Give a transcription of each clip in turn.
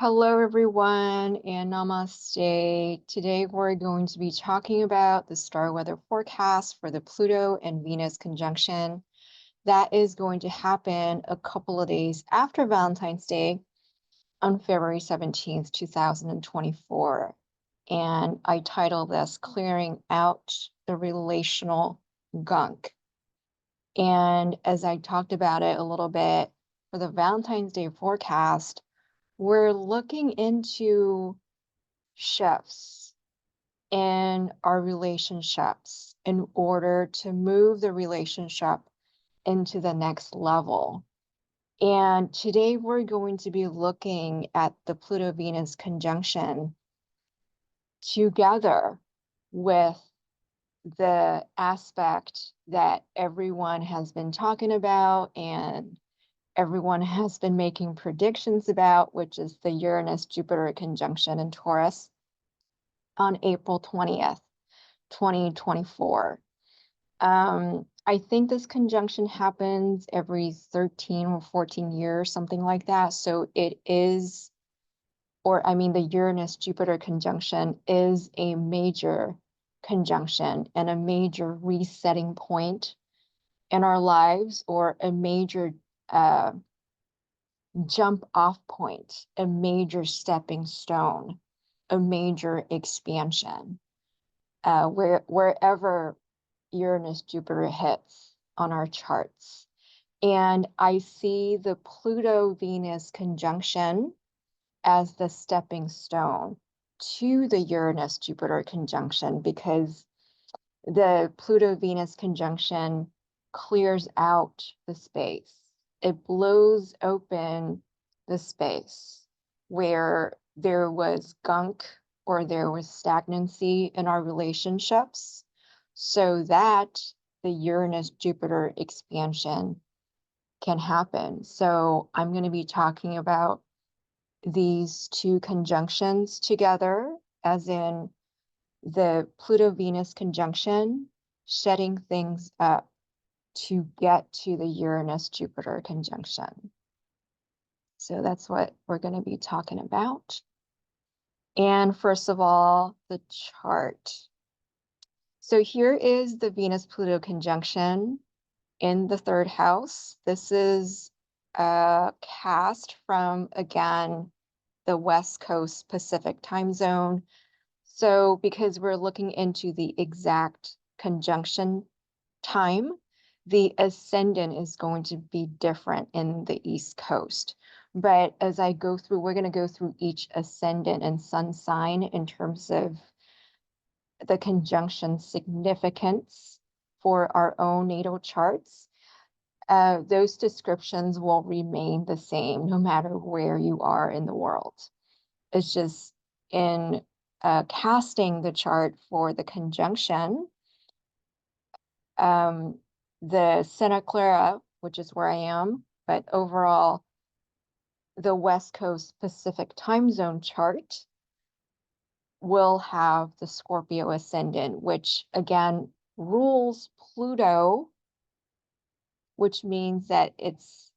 Hello, everyone, and namaste. Today, we're going to be talking about the star weather forecast for the Pluto and Venus conjunction. That is going to happen a couple of days after Valentine's Day on February 17th, 2024. And I title this Clearing Out the Relational Gunk. And as I talked about it a little bit for the Valentine's Day forecast, we're looking into shifts in our relationships in order to move the relationship into the next level. And today we're going to be looking at the Pluto-Venus conjunction together with the aspect that everyone has been talking about and everyone has been making predictions about, which is the Uranus-Jupiter conjunction in Taurus on April 20th, 2024. I think this conjunction happens every 13 or 14 years, something like that. So it is, the Uranus-Jupiter conjunction is a major conjunction and a major resetting point in our lives, or a major jump off point, a major stepping stone, a major expansion, wherever Uranus-Jupiter hits on our charts. And I see the Pluto-Venus conjunction as the stepping stone to the Uranus-Jupiter conjunction, because the Pluto-Venus conjunction clears out the space. It blows open the space where there was gunk or there was stagnancy in our relationships, so that the Uranus-Jupiter expansion can happen. So I'm going to be talking about these two conjunctions together, as in the Pluto-Venus conjunction setting things up to get to the Uranus-Jupiter conjunction. So that's what we're going to be talking about. And first of all, the chart. So here is the Venus-Pluto conjunction in the third house. This is cast from, again, the West Coast Pacific time zone. So because we're looking into the exact conjunction time, the ascendant is going to be different in the East Coast. But as I go through, we're going to go through each ascendant and sun sign in terms of the conjunction significance for our own natal charts. Those descriptions will remain the same no matter where you are in the world. It's just in casting the chart for the conjunction, the Santa Clara, which is where I am, but overall, the West Coast Pacific time zone chart will have the Scorpio ascendant, which again rules Pluto, which means that it's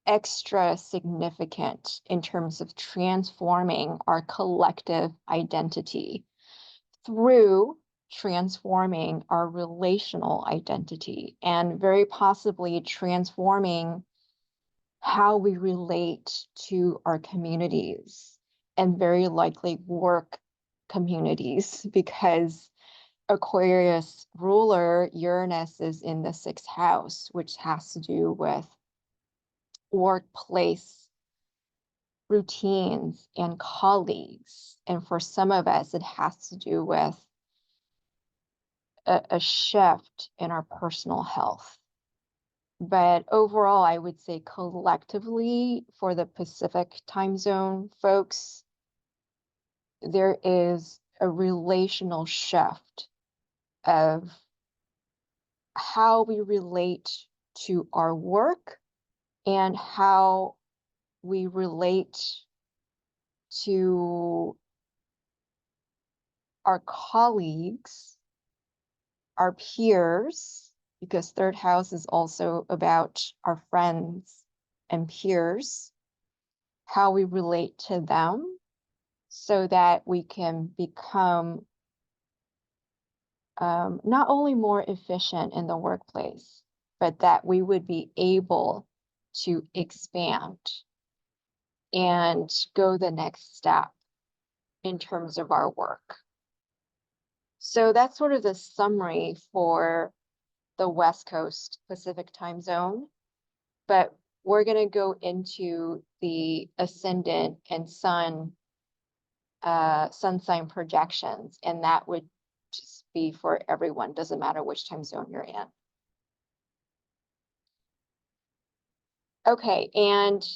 extra significant in terms of transforming our collective identity through transforming our relational identity, and very possibly transforming how we relate to our communities, and very likely work communities, because Aquarius ruler Uranus is in the 6th house, which has to do with workplace routines and colleagues. And for some of us, it has to do with a shift in our personal health. But overall, I would say collectively for the Pacific time zone folks, there is a relational shift of how we relate to our work and how we relate to our colleagues, our peers, because third house is also about our friends and peers, how we relate to them so that we can become not only more efficient in the workplace, but that we would be able to expand and go the next step in terms of our work. So that's sort of the summary for the West Coast Pacific time zone, but we're going to go into the ascendant and sun sign projections, and that would just be for everyone, doesn't matter which time zone you're in. Okay, and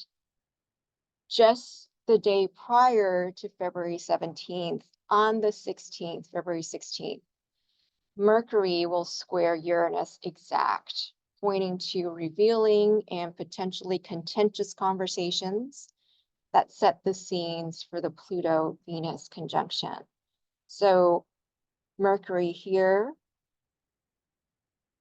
just the day prior to February 17th, on the 16th, February 16th, Mercury will square Uranus exact, pointing to revealing and potentially contentious conversations that set the scenes for the Pluto-Venus conjunction. So Mercury here,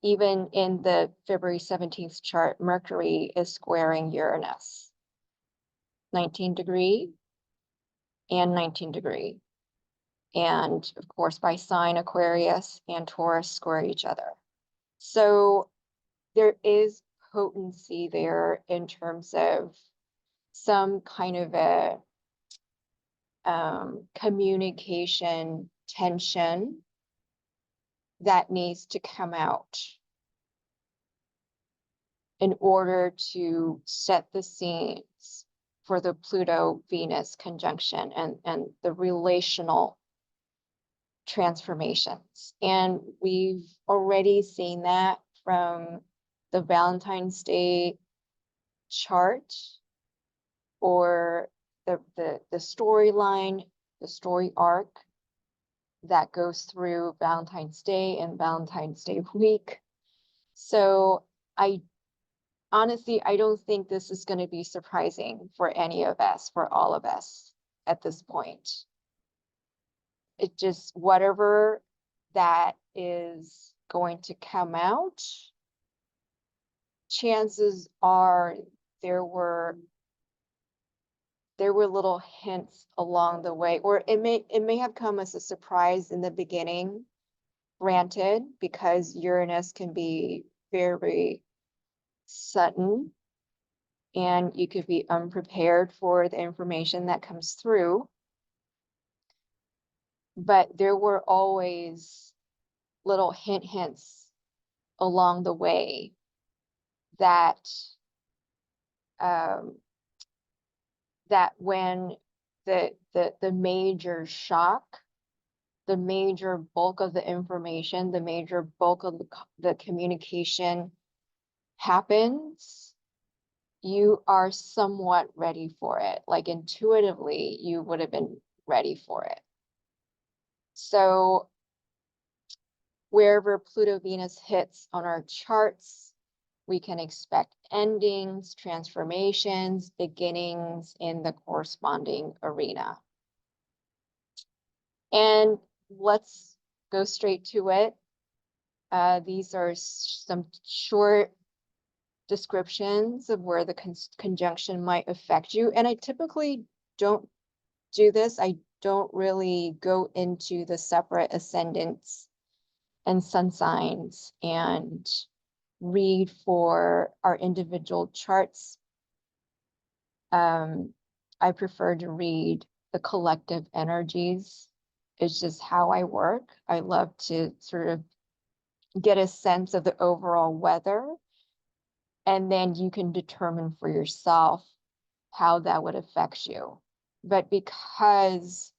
even in the February 17th chart, Mercury is squaring Uranus, 19° and 19°. And of course, by sign, Aquarius and Taurus square each other. So there is potency there in terms of some kind of a communication tension that needs to come out in order to set the scenes for the Pluto-Venus conjunction and the relational transformations. And we've already seen that from the Valentine's Day chart, or the storyline, the story arc that goes through Valentine's Day and Valentine's Day week. So I don't think this is going to be surprising for any of us, for all of us at this point. It just, whatever that is going to come out, chances are there were little hints along the way, or it may have come as a surprise in the beginning, granted, because Uranus can be very sudden and you could be unprepared for the information that comes through. But there were always little hints along the way that that when the major shock, the major bulk of the information, the major bulk of the communication happens, you are somewhat ready for it. Like intuitively, you would have been ready for it. So wherever Pluto-Venus hits on our charts, we can expect endings, transformations, beginnings in the corresponding arena. And let's go straight to it. These are some short descriptions of where the conjunction might affect you. And I typically don't do this. I don't really go into the separate ascendants and sun signs and read for our individual charts. I prefer to read the collective energies. It's just how I work. I love to sort of get a sense of the overall weather, and then you can determine for yourself how that would affect you. But because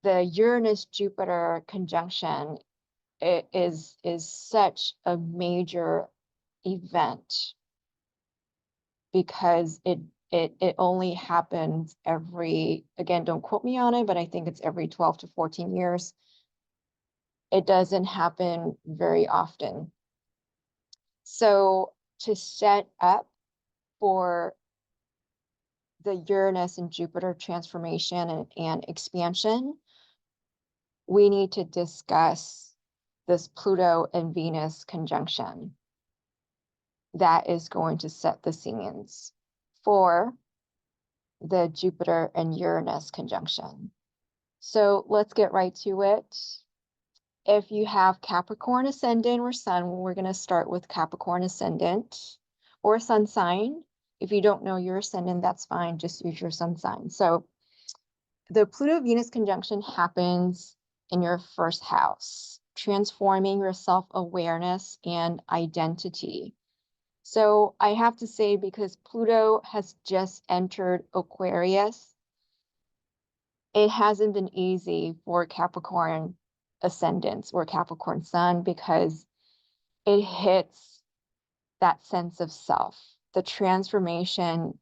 the Uranus-Jupiter conjunction is such a major event, because it only happens every, again, don't quote me on it, but I think it's every 12 to 14 years. It doesn't happen very often. So to set up for the Uranus and Jupiter transformation and expansion, we need to discuss this Pluto and Venus conjunction that is going to set the scenes for the Jupiter and Uranus conjunction. So let's get right to it. If you have Capricorn ascendant or sun, we're going to start with Capricorn ascendant or sun sign. If you don't know your ascendant, that's fine. Just use your sun sign. So the Pluto-Venus conjunction happens in your first house, transforming your self-awareness and identity. So I have to say, because Pluto has just entered Aquarius, it hasn't been easy for Capricorn ascendants or Capricorn sun, because it hits that sense of self. The transformation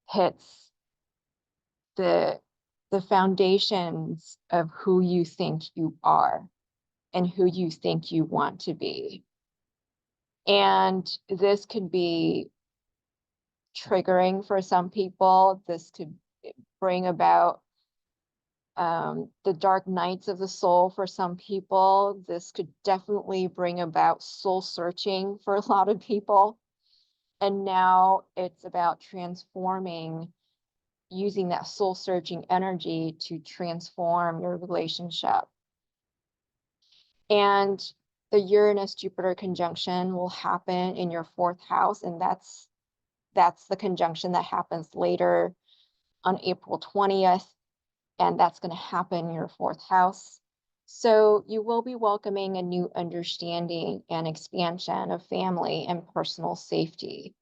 hits the foundations of who you think you are and who you think you want to be. And this could be triggering for some people. This could bring about the dark nights of the soul for some people. This could definitely bring about soul searching for a lot of people. And now it's about transforming, using that soul searching energy to transform your relationship. And the Uranus-Jupiter conjunction will happen in your fourth house, and that's the conjunction that happens later on April 20th, and that's going to happen in your fourth house. So you will be welcoming a new understanding and expansion of family and personal safety,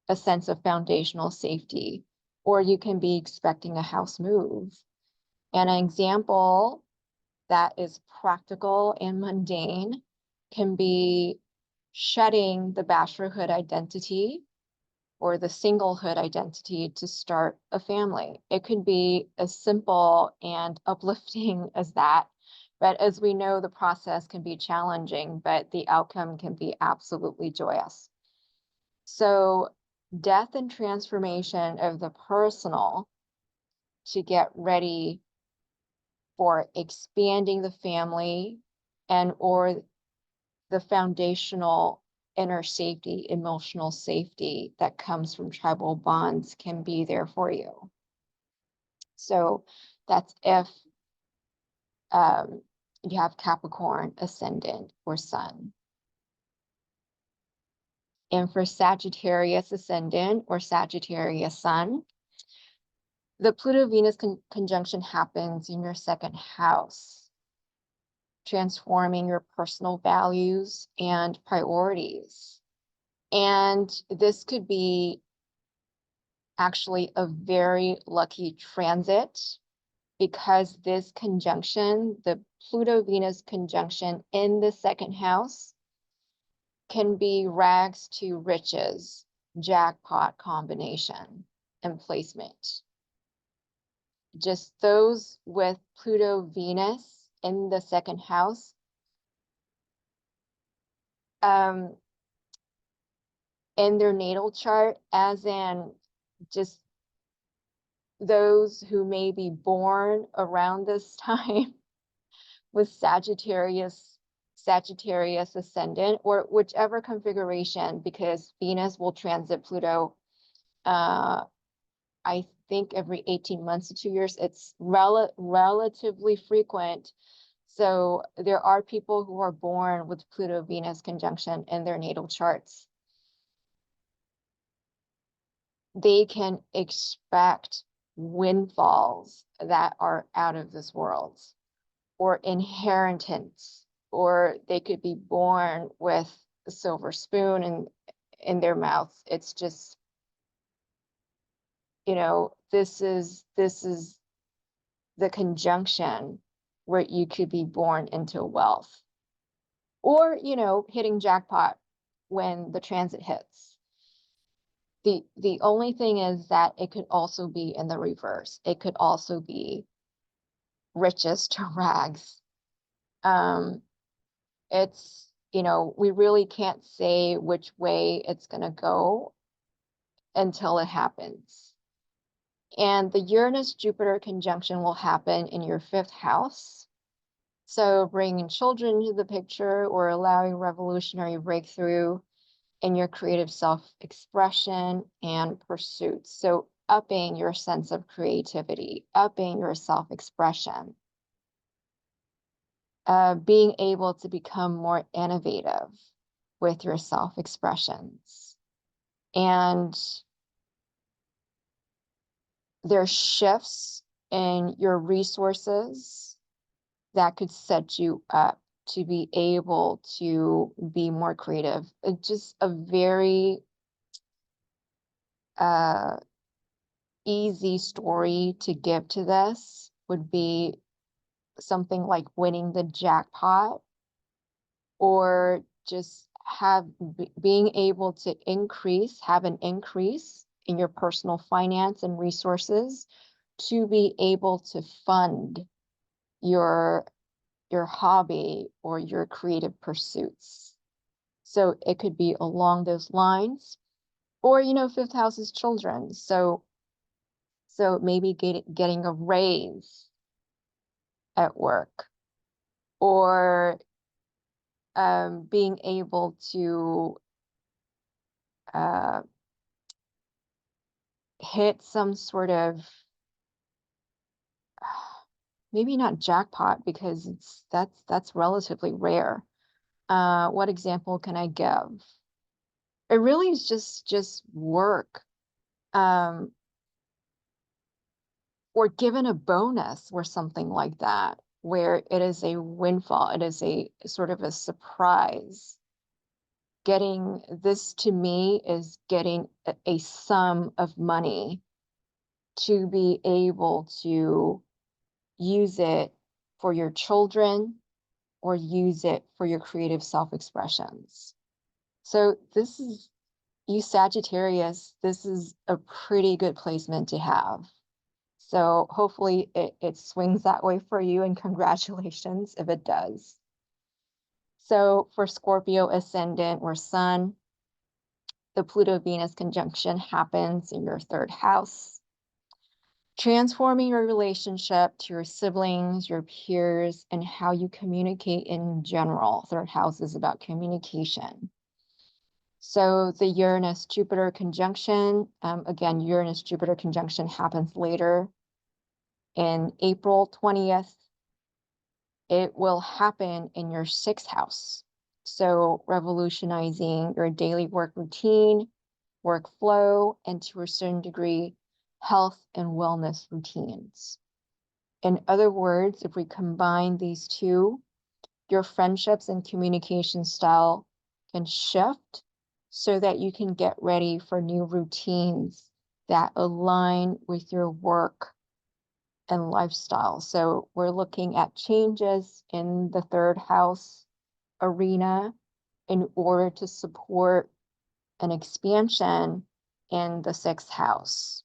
a sense of foundational safety, or you can be expecting a house move. And an example that is practical and mundane can be shedding the bachelorhood identity or the singlehood identity to start a family. It could be as simple and uplifting as that. But as we know, the process can be challenging, but the outcome can be absolutely joyous. So death and transformation of the personal to get ready for expanding the family and or the foundational inner safety, emotional safety that comes from tribal bonds can be there for you. So that's if you have Capricorn ascendant or sun. And for Sagittarius ascendant or Sagittarius sun, the Pluto-Venus conjunction happens in your second house, transforming your personal values and priorities. And this could be actually a very lucky transit, because this conjunction, the Pluto-Venus conjunction in the second house, can be rags to riches, jackpot combination and placement. Just those with Pluto-Venus in the second house, in their natal chart, as in just those who may be born around this time with Sagittarius ascendant, or whichever configuration, because Venus will transit Pluto, I think every 18 months to 2 years. It's relatively frequent. So there are people who are born with Pluto-Venus conjunction in their natal charts. They can expect windfalls that are out of this world, or inheritance, or they could be born with a silver spoon in their mouth. It's just, you know, this is the conjunction where you could be born into wealth, or, you know, hitting jackpot when the transit hits. The only thing is that it could also be in the reverse. It could also be riches to rags. It's, you know, we really can't say which way it's going to go until it happens. And the Uranus-Jupiter conjunction will happen in your fifth house. So bringing children into the picture or allowing revolutionary breakthrough in your creative self-expression and pursuits. So upping your sense of creativity, upping your self-expression, being able to become more innovative with your self-expressions. And there's shifts in your resources that could set you up to be able to be more creative. It's just a very easy story to give to this would be something like winning the jackpot, or just being able to have an increase in your personal finance and resources to be able to fund your hobby or your creative pursuits. So it could be along those lines, or fifth house is children, so maybe getting a raise at work, or being able to hit some sort of, maybe not jackpot, because that's relatively rare. What example can I give? It really is just work, or given a bonus or something like that, where it is a windfall, it is a sort of a surprise. Getting this, to me, is getting a sum of money to be able to use it for your children or use it for your creative self-expressions. So this is, you Sagittarius, this is a pretty good placement to have. So hopefully it swings that way for you, and congratulations if it does. So for Scorpio ascendant or sun, the Pluto-Venus conjunction happens in your third house. Transforming your relationship to your siblings, your peers, and how you communicate in general. Third house is about communication. So the Uranus-Jupiter conjunction, again, Uranus-Jupiter conjunction happens later in April 20th. It will happen in your sixth house. So revolutionizing your daily work routine, workflow, and to a certain degree, health and wellness routines. In other words, if we combine these two, your friendships and communication style can shift so that you can get ready for new routines that align with your work and lifestyle. So we're looking at changes in the third house arena in order to support an expansion in the sixth house.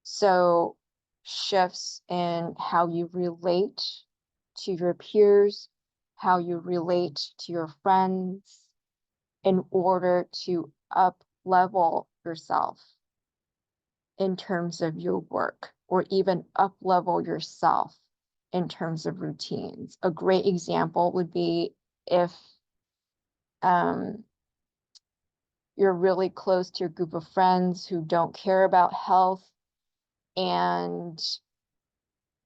So shifts in how you relate to your peers, how you relate to your friends, in order to up level yourself in terms of your work, or even up level yourself in terms of routines. A great example would be if you're really close to your group of friends who don't care about health and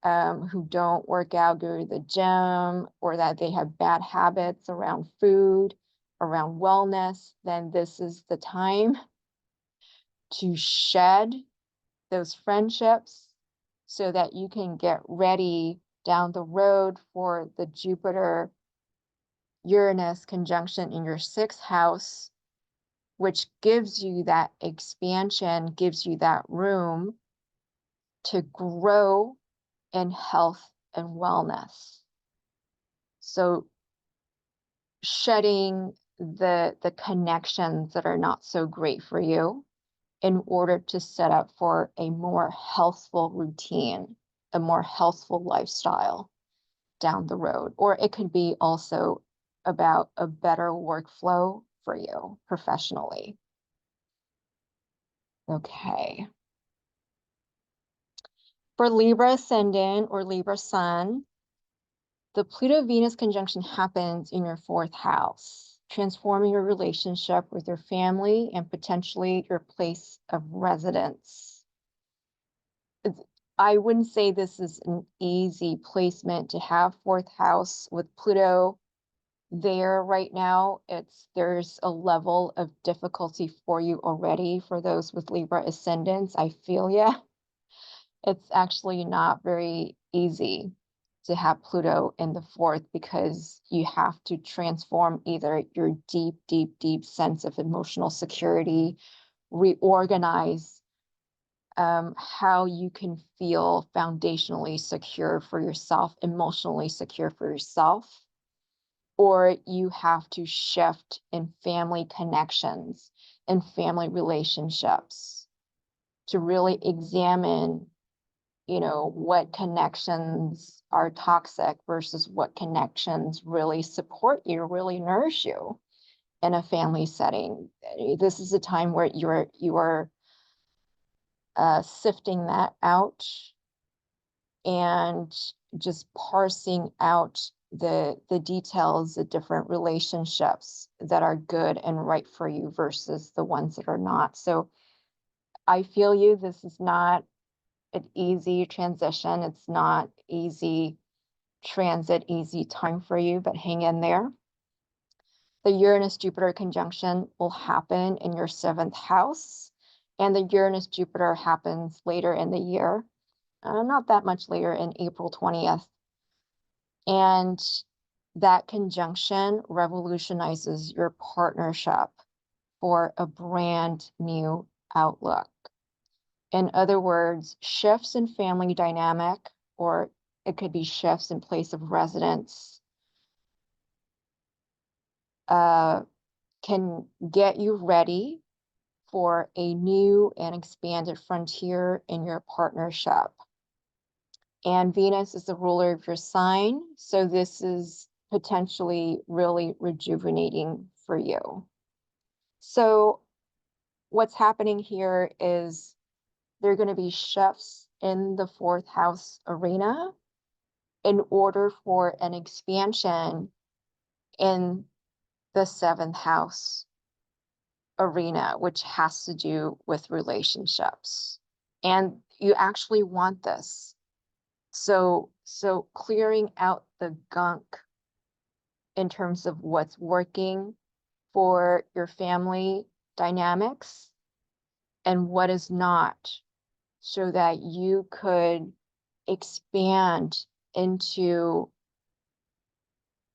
who don't work out, go to the gym, or that they have bad habits around food, around wellness, then this is the time to shed those friendships so that you can get ready down the road for the Jupiter Uranus conjunction in your sixth house, which gives you that expansion, gives you that room to grow in health and wellness. So shedding the connections that are not so great for you in order to set up for a more healthful routine, a more healthful lifestyle down the road. Or it could be also about a better workflow for you professionally. Okay. For Libra ascendant or Libra sun, the Pluto-Venus conjunction happens in your fourth house. transforming your relationship with your family and potentially your place of residence. I wouldn't say this is an easy placement to have fourth house with Pluto there right now. There's a level of difficulty for you already for those with Libra ascendants. I feel ya. It's actually not very easy to have Pluto in the fourth because you have to transform either your deep, deep, deep sense of emotional security, reorganize how you can feel foundationally secure for yourself, emotionally secure for yourself, or you have to shift in family connections and family relationships to really examine, what connections are toxic versus what connections really support you, really nourish you in a family setting. This is a time where you are sifting that out and just parsing out the details of different relationships that are good and right for you versus the ones that are not. So I feel you. This is not an easy transition. It's not easy transit, easy time for you, but hang in there. The Uranus-Jupiter conjunction will happen in your 7th house, and the Uranus-Jupiter happens later in the year, not that much later, in April 20th. And that conjunction revolutionizes your partnership for a brand new outlook. In other words, shifts in family dynamic, or it could be shifts in place of residence, can get you ready for a new and expanded frontier in your partnership. And Venus is the ruler of your sign, so this is potentially really rejuvenating for you. So what's happening here is there are going to be shifts in the 4th house arena in order for an expansion in the 7th house arena, which has to do with relationships. And you actually want this. So clearing out the gunk in terms of what's working for your family dynamics and what is not, so that you could expand into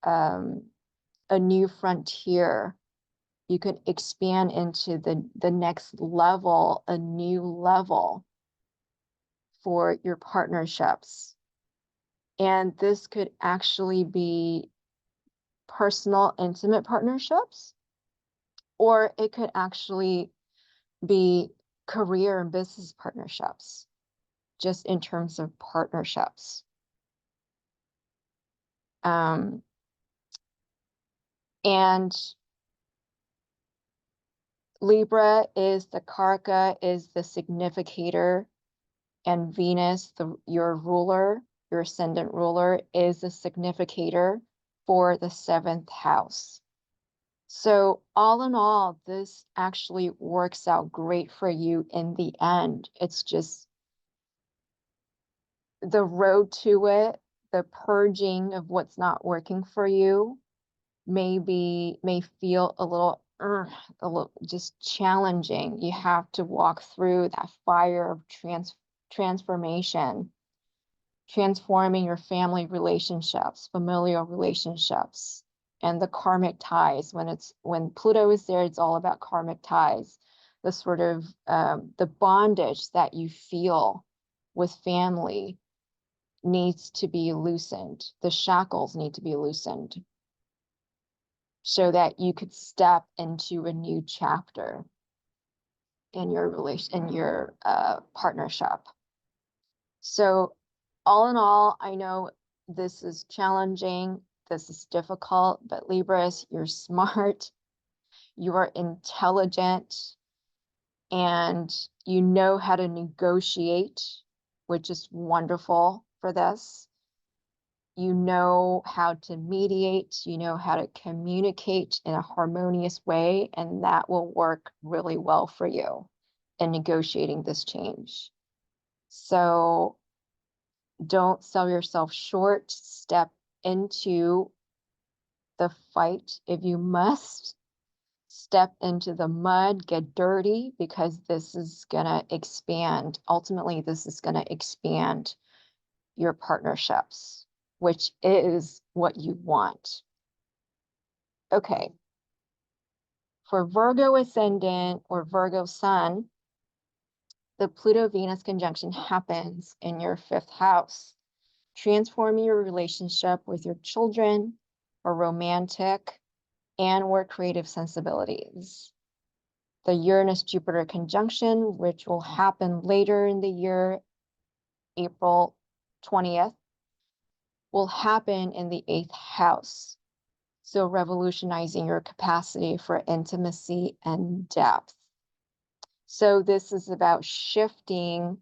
a new frontier. You could expand into the next level, a new level for your partnerships. And this could actually be personal, intimate partnerships, or it could actually be career and business partnerships, just in terms of partnerships. And Libra is the Karaka, is the significator, and Venus, your ruler, your ascendant ruler, is the significator for the 7th house. So all in all, this actually works out great for you in the end. It's just the road to it, the purging of what's not working for you may feel a little just challenging. You have to walk through that fire of transformation, transforming your family relationships, familial relationships, and the karmic ties. When Pluto is there, it's all about karmic ties, the sort of the bondage that you feel with family needs to be loosened. The shackles need to be loosened so that you could step into a new chapter in your partnership. So all in all, I know this is challenging, this is difficult, but Libras, you're smart, you are intelligent, and you know how to negotiate, which is wonderful for this. you know how to mediate, you know how to communicate in a harmonious way, and that will work really well for you in negotiating this change. So don't sell yourself short. Step into the fight if you must. Step into the mud, get dirty, because this is going to expand. Ultimately, this is going to expand your partnerships, which is what you want. Okay. For Virgo Ascendant or Virgo Sun, the Pluto-Venus conjunction happens in your 5th house, transforming your relationship with your children or romantic and/or creative sensibilities. The Uranus-Jupiter conjunction, which will happen later in the year, April 20th, will happen in the 8th house. So revolutionizing your capacity for intimacy and depth. So this is about shifting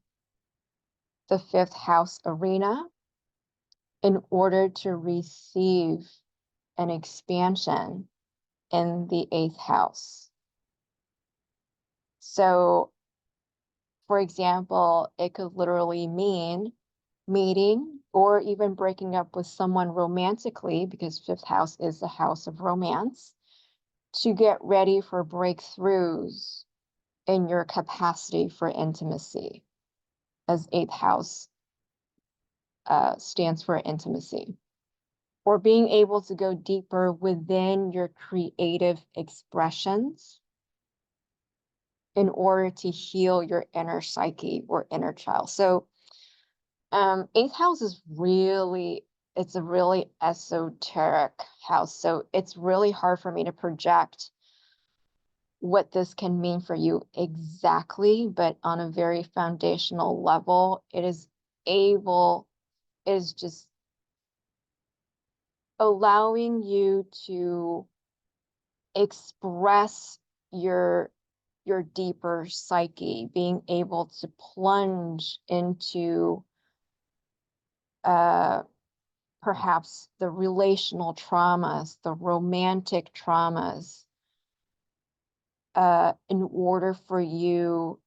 the 5th house arena in order to receive an expansion in the 8th house. So, for example, it could literally mean meeting or even breaking up with someone romantically, because 5th house is the house of romance, to get ready for breakthroughs in your capacity for intimacy, as 8th house stands for intimacy, or being able to go deeper within your creative expressions in order to heal your inner psyche or inner child. So 8th house is really, it's a really esoteric house. So it's really hard for me to project what this can mean for you exactly, but on a very foundational level, it is just allowing you to express your deeper psyche, being able to plunge into perhaps the relational traumas, the romantic traumas, in order for you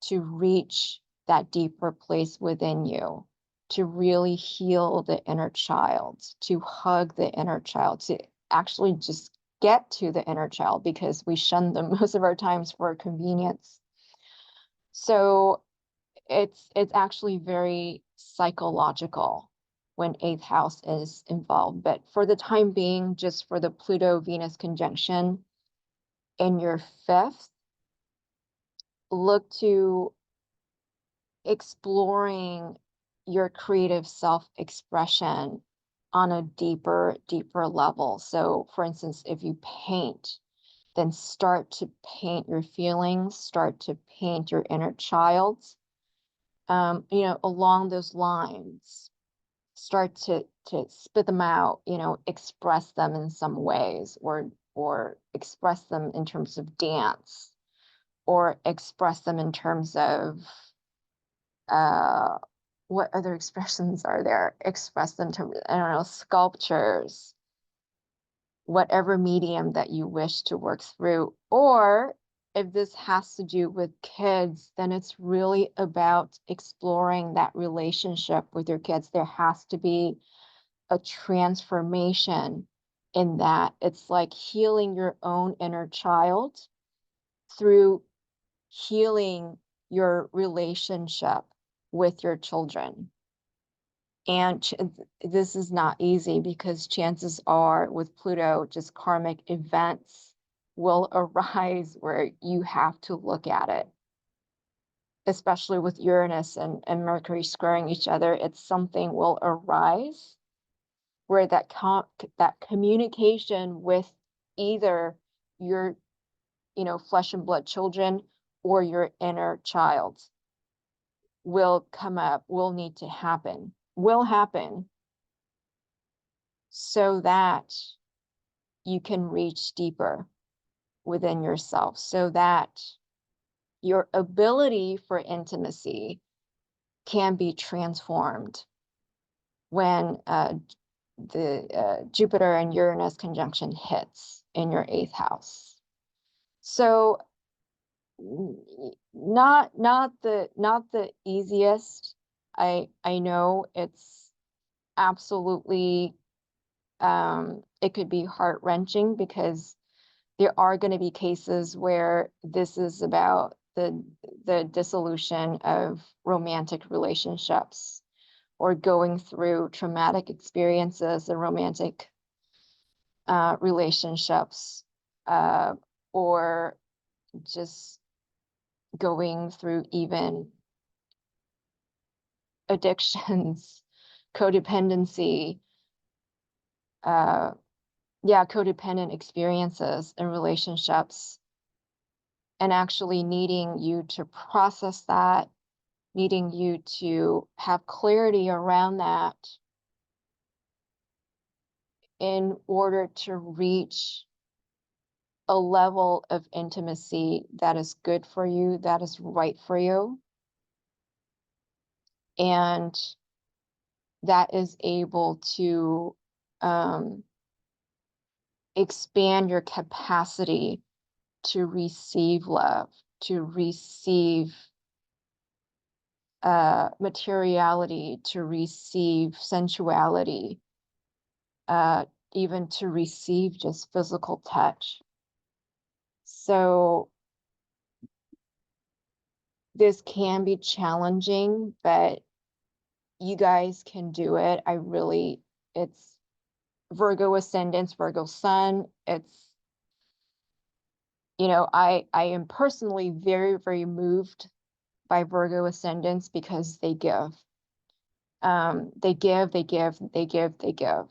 to reach that deeper place within you, to really heal the inner child, to hug the inner child, to actually just get to the inner child, because we shun them most of our times for convenience. So it's actually very psychological when 8th house is involved. But for the time being, just for the Pluto-Venus conjunction in your 5th, look to exploring your creative self-expression on a deeper level. So for instance, if you paint, then start to paint your feelings, start to paint your inner child, along those lines. Start to spit them out, express them in some ways, or express them in terms of dance, or express them in terms of what other expressions are there? Express them to, I don't know, sculptures, whatever medium that you wish to work through. Or if this has to do with kids, then it's really about exploring that relationship with your kids. There has to be a transformation in that. It's like healing your own inner child through healing your relationship with your children. And this is not easy, because chances are with Pluto, just karmic events will arise where you have to look at it. Especially with Uranus and Mercury squaring each other, it's something will arise where that communication with either your flesh and blood children or your inner child will come up, will need to happen, will happen, so that you can reach deeper within yourself, so that your ability for intimacy can be transformed when Jupiter and Uranus conjunction hits in your 8th house. So not the easiest. I know it's absolutely it could be heart-wrenching, because there are going to be cases where this is about the dissolution of romantic relationships, or going through traumatic experiences in romantic relationships, or just going through even addictions, codependency, codependent experiences in relationships, and actually needing you to process that, needing you to have clarity around that in order to reach a level of intimacy that is good for you, that is right for you, and that is able to expand your capacity to receive love, to receive materiality, to receive sensuality, even to receive just physical touch. So this can be challenging, but you guys can do it. It's Virgo ascendants, Virgo sun. It's, I am personally very, very moved by Virgo ascendants, because they give. They give, they give, they give, they give.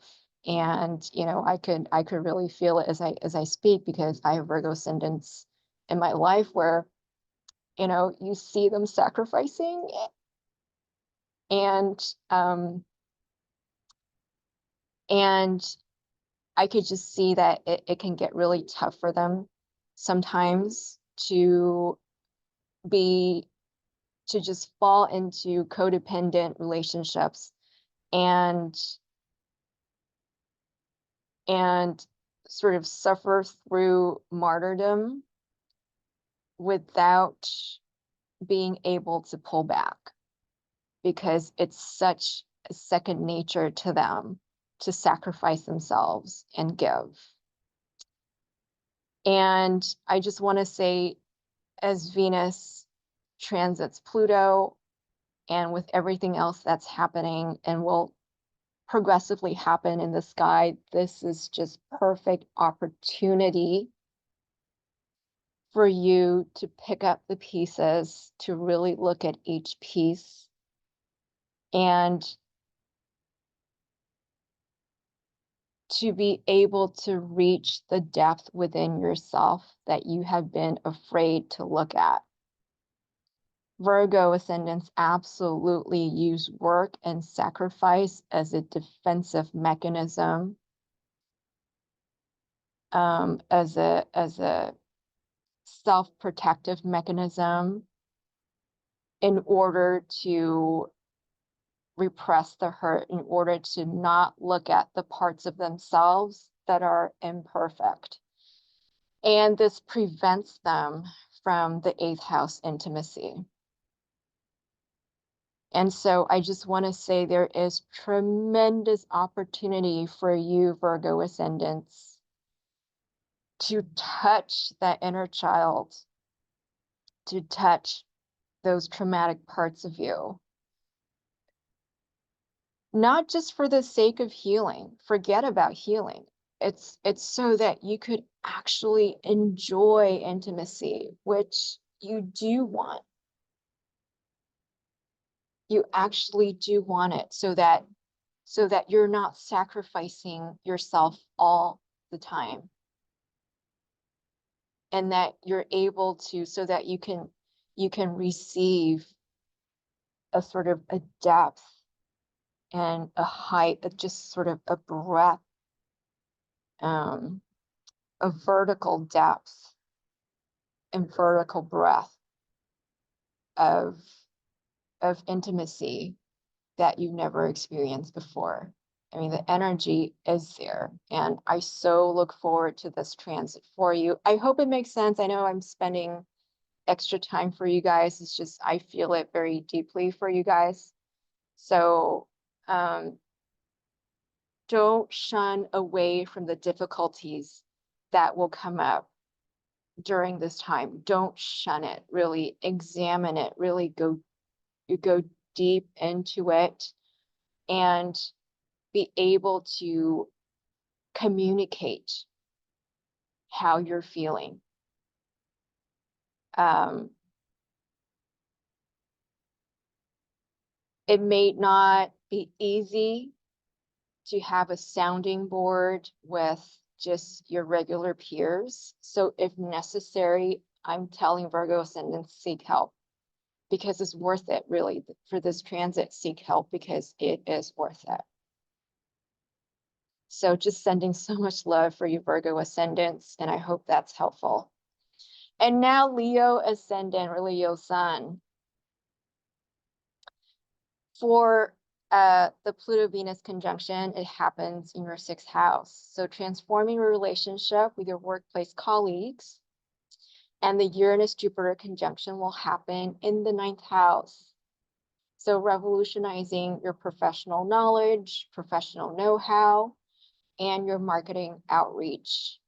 And, I could really feel it as I speak, because I have Virgo ascendants in my life where, you see them sacrificing, and I could just see that it can get really tough for them sometimes to just fall into codependent relationships, and sort of suffer through martyrdom without being able to pull back, because it's such a second nature to them to sacrifice themselves and give. And I just want to say, as Venus transits Pluto, and with everything else that's happening and will progressively happen in the sky, this is just perfect opportunity for you to pick up the pieces, to really look at each piece, and to be able to reach the depth within yourself that you have been afraid to look at. Virgo ascendants absolutely use work and sacrifice as a defensive mechanism, as a self-protective mechanism, in order to repress the hurt, in order to not look at the parts of themselves that are imperfect. And this prevents them from the 8th house intimacy. And so I just want to say there is tremendous opportunity for you, Virgo ascendants, to touch that inner child, to touch those traumatic parts of you. Not just for the sake of healing. Forget about healing. It's so that you could actually enjoy intimacy, which you do want. You actually do want it, so that you're not sacrificing yourself all the time, and that you're able to, so that you can receive a sort of a depth and a height, just sort of a breadth, a vertical depth and vertical breadth of intimacy that you've never experienced before. I mean, the energy is there, and I so look forward to this transit for you. I hope it makes sense. I know I'm spending extra time for you guys. It's just, I feel it very deeply for you guys. So don't shun away from the difficulties that will come up during this time. Don't shun it. Really examine it. Really go deep into it and be able to communicate how you're feeling. It may not be easy to have a sounding board with just your regular peers. So if necessary, I'm telling Virgo Ascendant, seek help, because it's worth it, really, for this transit. Seek help because it is worth it. So just sending so much love for you, Virgo Ascendants, and I hope that's helpful. And now Leo Ascendant or Leo Sun. For the Pluto-Venus conjunction, it happens in your 6th house. So transforming your relationship with your workplace colleagues, and the Uranus-Jupiter conjunction will happen in the 9th house. So revolutionizing your professional knowledge, professional know-how, and your marketing outreach.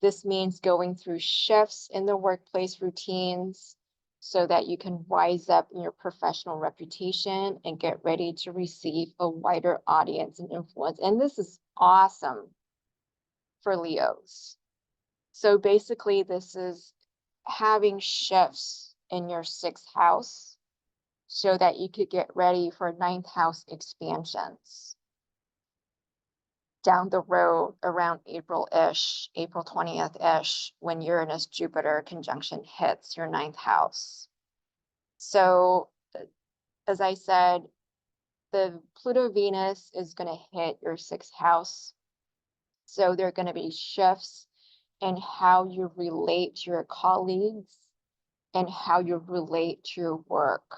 This means going through shifts in the workplace routines so that you can rise up in your professional reputation and get ready to receive a wider audience and influence. And this is awesome for Leos. So basically, this is having shifts in your 6th house so that you could get ready for 9th house expansions down the road around April-ish, April 20th-ish, when Uranus-Jupiter conjunction hits your 9th house. So, as I said, the Pluto-Venus is going to hit your 6th house. So there are going to be shifts in how you relate to your colleagues and how you relate to your work,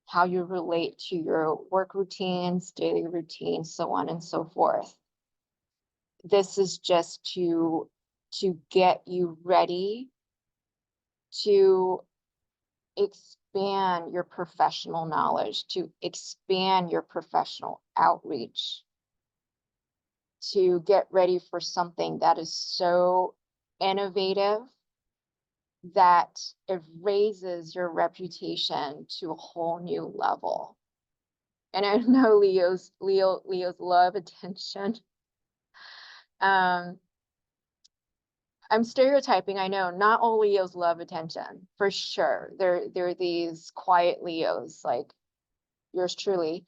how you relate to your work routines, daily routines, so on and so forth. This is just to get you ready to expand your professional knowledge, to expand your professional outreach, to get ready for something that is so innovative that it raises your reputation to a whole new level. And I know Leos love attention. I'm stereotyping, I know. Not all Leos love attention, for sure. They're these quiet Leos, like yours truly.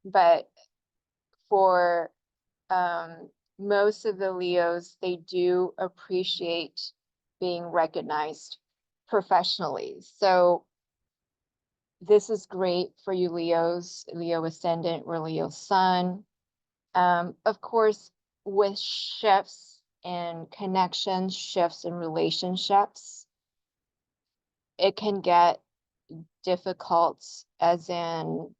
But for most of the Leos, they do appreciate being recognized professionally. So this is great for you Leos, Leo Ascendant or Leo Sun. Of course, with shifts and connections, shifts in relationships, it can get difficult, as in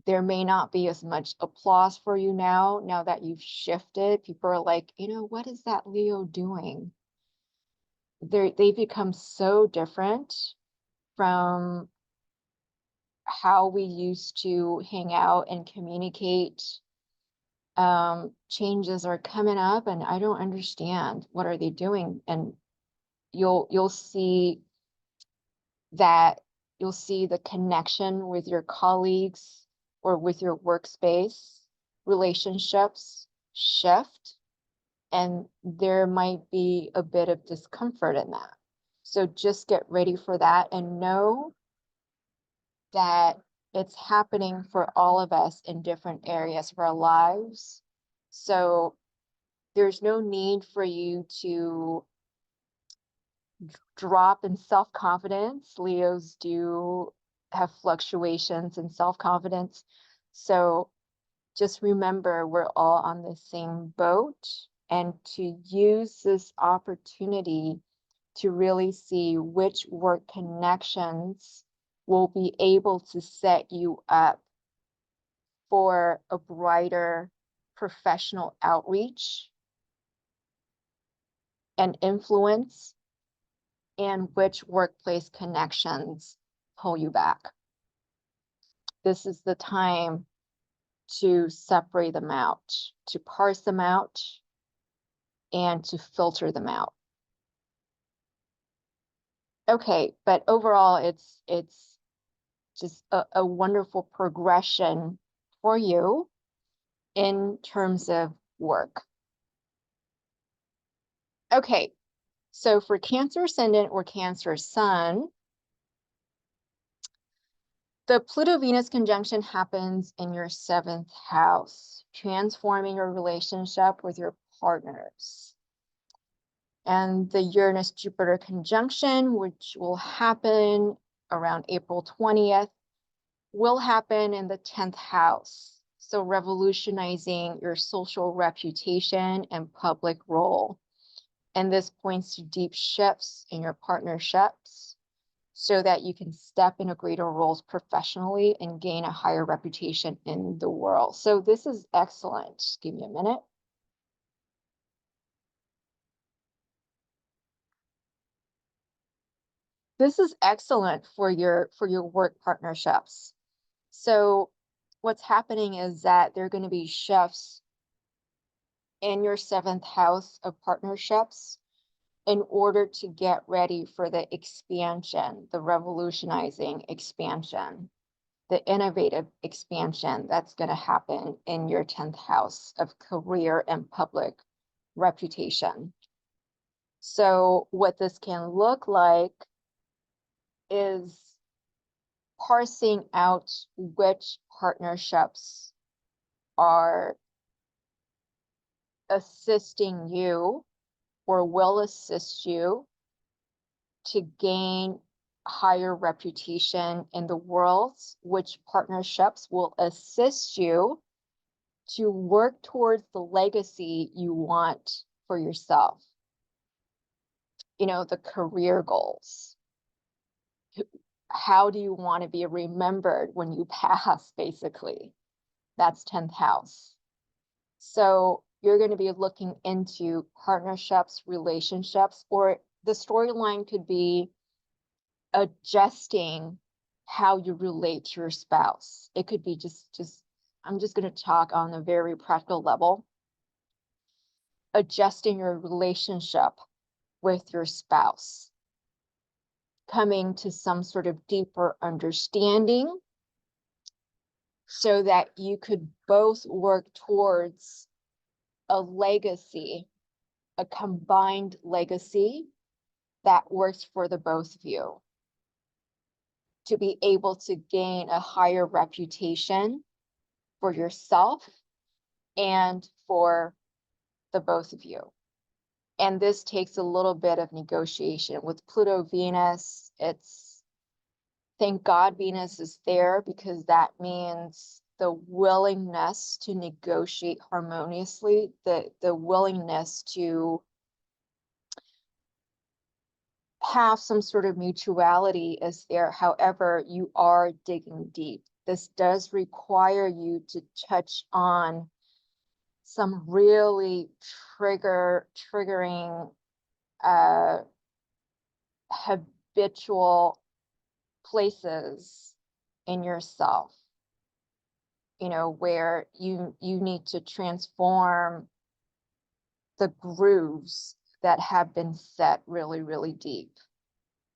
there may not be as much applause for you now that you've shifted. People are like, what is that Leo doing? They become so different from how we used to hang out and communicate. Changes are coming up and I don't understand. What are they doing? And you'll see that, you'll see the connection with your colleagues or with your workspace relationships shift, and there might be a bit of discomfort in that. So just get ready for that and know that it's happening for all of us in different areas of our lives. So there's no need for you to drop in self-confidence. Leos do have fluctuations in self-confidence. So just remember, we're all on the same boat, and to use this opportunity to really see which work connections will be able to set you up for a brighter professional outreach and influence, and which workplace connections pull you back. This is the time to separate them out, to parse them out, and to filter them out. Okay, but overall, it's just a wonderful progression for you in terms of work. Okay, so for Cancer Ascendant or Cancer Sun, the Pluto-Venus conjunction happens in your 7th house, transforming your relationship with your partners. And the Uranus-Jupiter conjunction, which will happen around April 20th, will happen in the 10th house. So revolutionizing your social reputation and public role. And this points to deep shifts in your partnerships so that you can step into greater roles professionally and gain a higher reputation in the world. So this is excellent. Just give me a minute. This is excellent for your work partnerships. So what's happening is that there are going to be shifts in your 7th house of partnerships in order to get ready for the expansion, the revolutionizing expansion, the innovative expansion that's going to happen in your 10th house of career and public reputation. So what this can look like is parsing out which partnerships are assisting you or will assist you to gain higher reputation in the world, which partnerships will assist you to work towards the legacy you want for yourself. You know, the career goals. How do you want to be remembered when you pass, basically? That's 10th house. So you're going to be looking into partnerships, relationships, or the storyline could be adjusting how you relate to your spouse. It could be I'm just going to talk on a very practical level. Adjusting your relationship with your spouse. Coming to some sort of deeper understanding so that you could both work towards a legacy, a combined legacy that works for the both of you. To be able to gain a higher reputation for yourself and for the both of you. And this takes a little bit of negotiation. With Pluto-Venus, thank God Venus is there, because that means the willingness to negotiate harmoniously, the willingness to have some sort of mutuality is there. However, you are digging deep. This does require you to touch on some really triggering habitual places in yourself, you know, where you need to transform the grooves that have been set really, really deep.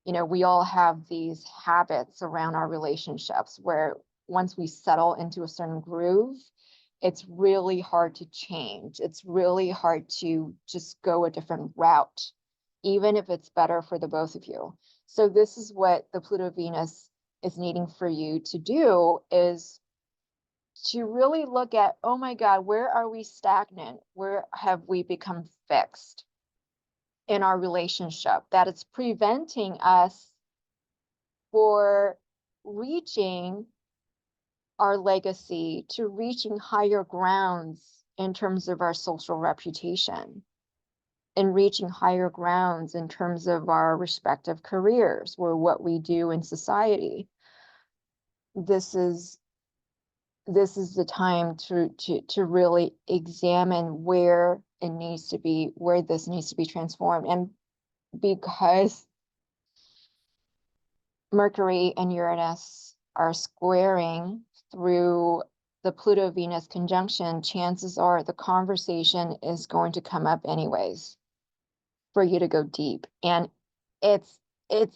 You know, we all have these habits around our relationships where once we settle into a certain groove, it's really hard to change. It's really hard to just go a different route, even if it's better for the both of you. So this is what the Pluto-Venus is needing for you to do, is to really look at, oh my God, where are we stagnant? Where have we become fixed in our relationship that it's preventing us for reaching our legacy, to reaching higher grounds in terms of our social reputation, and reaching higher grounds in terms of our respective careers or what we do in society. This is this is the time to really examine where it needs to be, where this needs to be transformed. And because Mercury and Uranus are squaring through the Pluto-Venus conjunction, chances are the conversation is going to come up anyways for you to go deep. And it's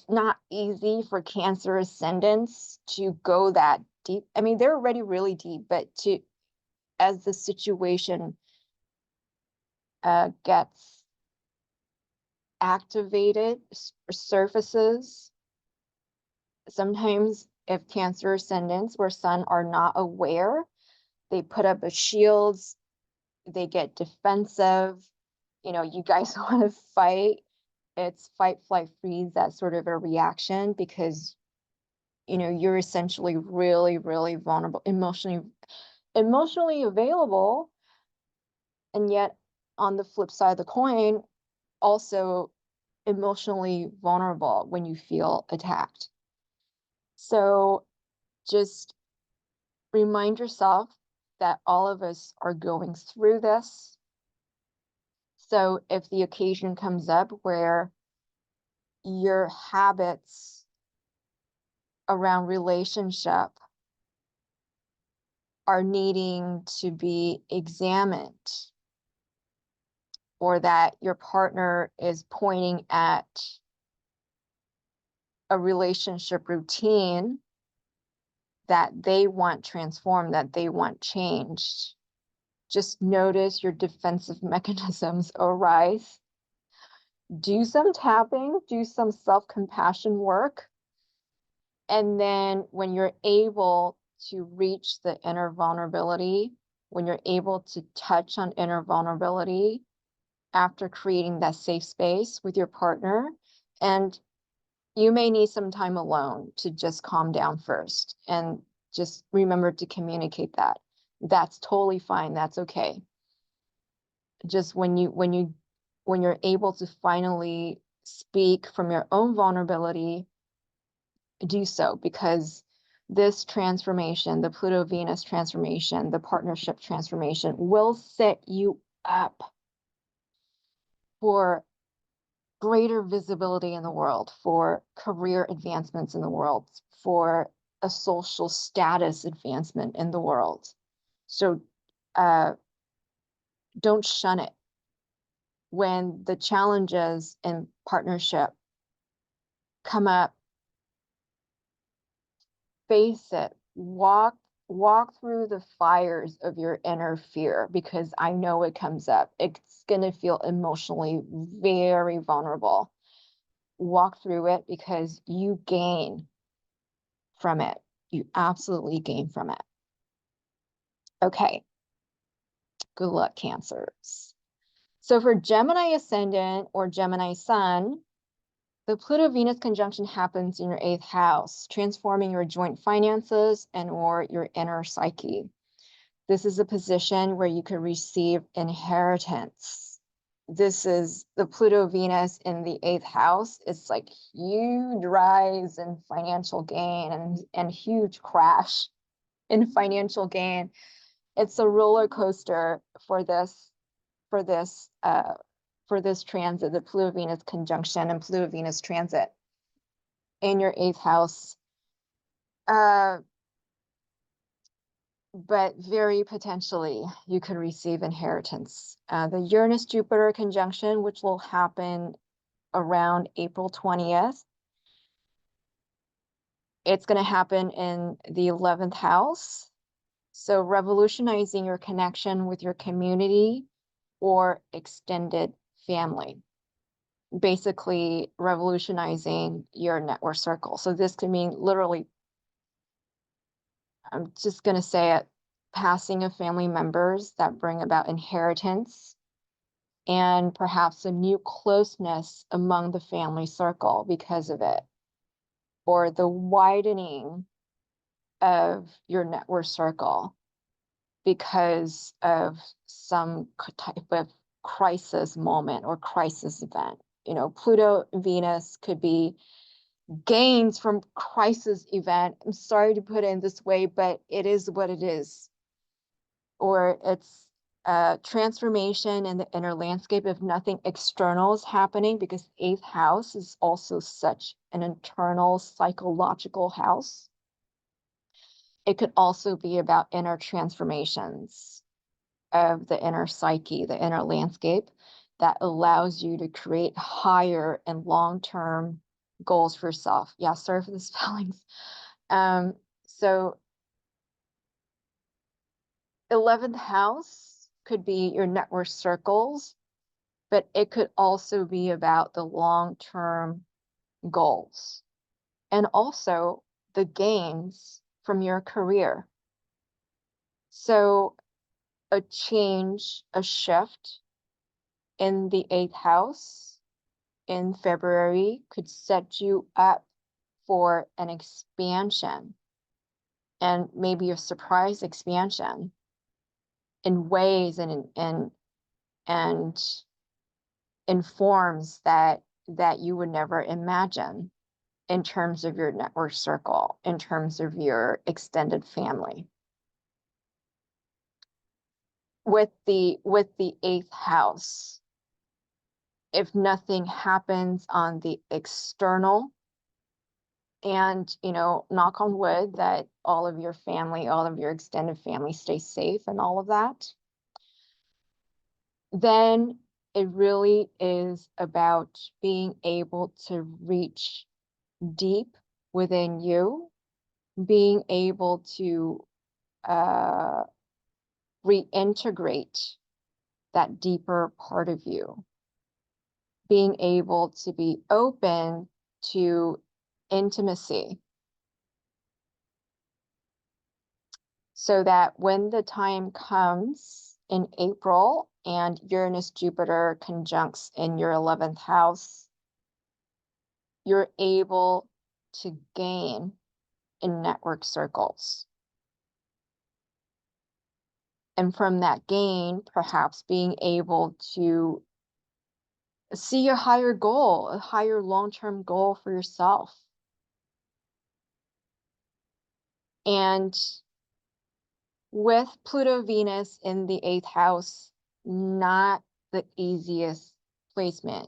not easy for Cancer ascendants to go that deep. I mean, they're already really deep, but as the situation gets activated or surfaces, sometimes if Cancer ascendants or Sun are not aware, they put up a shields, they get defensive. You guys want to fight. It's fight, flight, freeze, that sort of a reaction, because you're essentially really, really vulnerable, emotionally available, and yet on the flip side of the coin, also emotionally vulnerable when you feel attacked. So just remind yourself that all of us are going through this. So if the occasion comes up where your habits around relationship are needing to be examined, or that your partner is pointing at a relationship routine that they want transformed, that they want changed, just notice your defensive mechanisms arise. Do some tapping, do some self-compassion work. And then when you're able to reach the inner vulnerability, when you're able to touch on inner vulnerability after creating that safe space with your partner, and you may need some time alone to just calm down first, and just remember to communicate that. That's totally fine. That's okay. Just when you're able to finally speak from your own vulnerability, do so, because this transformation, the Pluto-Venus transformation, the partnership transformation, will set you up for greater visibility in the world, for career advancements in the world, for a social status advancement in the world. So don't shun it. When the challenges in partnership come up, face it, walk through the fires of your inner fear, because I know it comes up. It's going to feel emotionally very vulnerable. Walk through it, because you gain from it. You absolutely gain from it. Okay. Good luck, Cancers. So for Gemini ascendant or Gemini sun, the Pluto-Venus conjunction happens in your 8th house, transforming your joint finances and or your inner psyche. This is a position where you can receive inheritance. This is the Pluto-Venus in the 8th house. It's like huge rise in financial gain and huge crash in financial gain. It's a roller coaster for this transit, the Pluto-Venus conjunction and Pluto-Venus transit in your 8th house. But very potentially you could receive inheritance. The Uranus-Jupiter conjunction, which will happen around April 20th, it's going to happen in the 11th house. So revolutionizing your connection with your community or extended family. Basically revolutionizing your network circle. So this could mean literally, I'm just going to say it, passing of family members that bring about inheritance, and perhaps a new closeness among the family circle because of it, or the widening of your network circle because of some type of crisis moment or crisis event. Pluto Venus could be gains from crisis event. I'm sorry to put it in this way, but it is what it is. Or it's a transformation in the inner landscape if nothing external is happening, because eighth house is also such an internal psychological house. It could also be about inner transformations of the inner psyche, the inner landscape, that allows you to create higher and long-term goals for yourself. Yeah, sorry for the spellings. So 11th house could be your network circles, but it could also be about the long-term goals and also the gains from your career. So a change, a shift in the 8th house in February could set you up for an expansion, and maybe a surprise expansion in ways and in forms that you would never imagine, in terms of your network circle, in terms of your extended family. With the 8th house, if nothing happens on the external, and, you know, knock on wood that all of your family, all of your extended family stay safe and all of that, then it really is about being able to reach deep within you, being able to reintegrate that deeper part of you, being able to be open to intimacy, so that when the time comes in April and Uranus-Jupiter conjuncts in your 11th house, you're able to gain in network circles. And from that gain, perhaps being able to see a higher goal, a higher long-term goal for yourself. And with Pluto-Venus in the 8th house, not the easiest placement.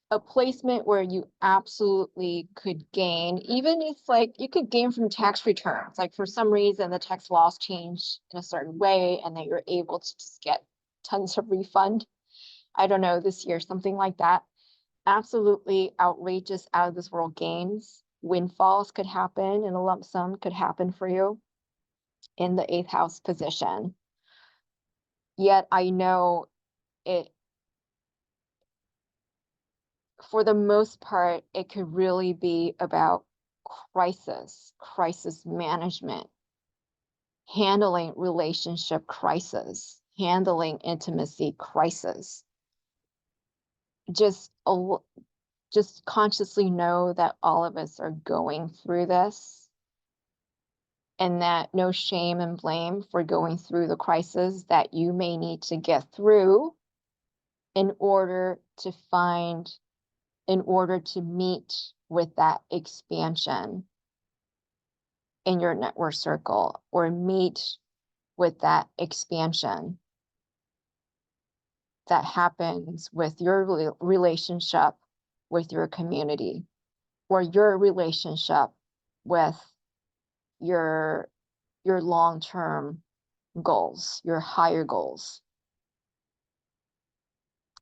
A placement where you absolutely could gain, even if like you could gain from tax returns, like for some reason the tax laws changed in a certain way and that you're able to just get tons of refund. I don't know, this year, something like that. Absolutely outrageous, out of this world gains, windfalls could happen, and a lump sum could happen for you in the 8th house position. Yet I know it, for the most part, it could really be about crisis management, handling relationship crisis, handling intimacy crisis. Just consciously know that all of us are going through this, and that no shame and blame for going through the crisis that you may need to get through in order to meet with that expansion in your network circle, or meet with that expansion that happens with your relationship with your community, or your relationship with your long-term goals, your higher goals.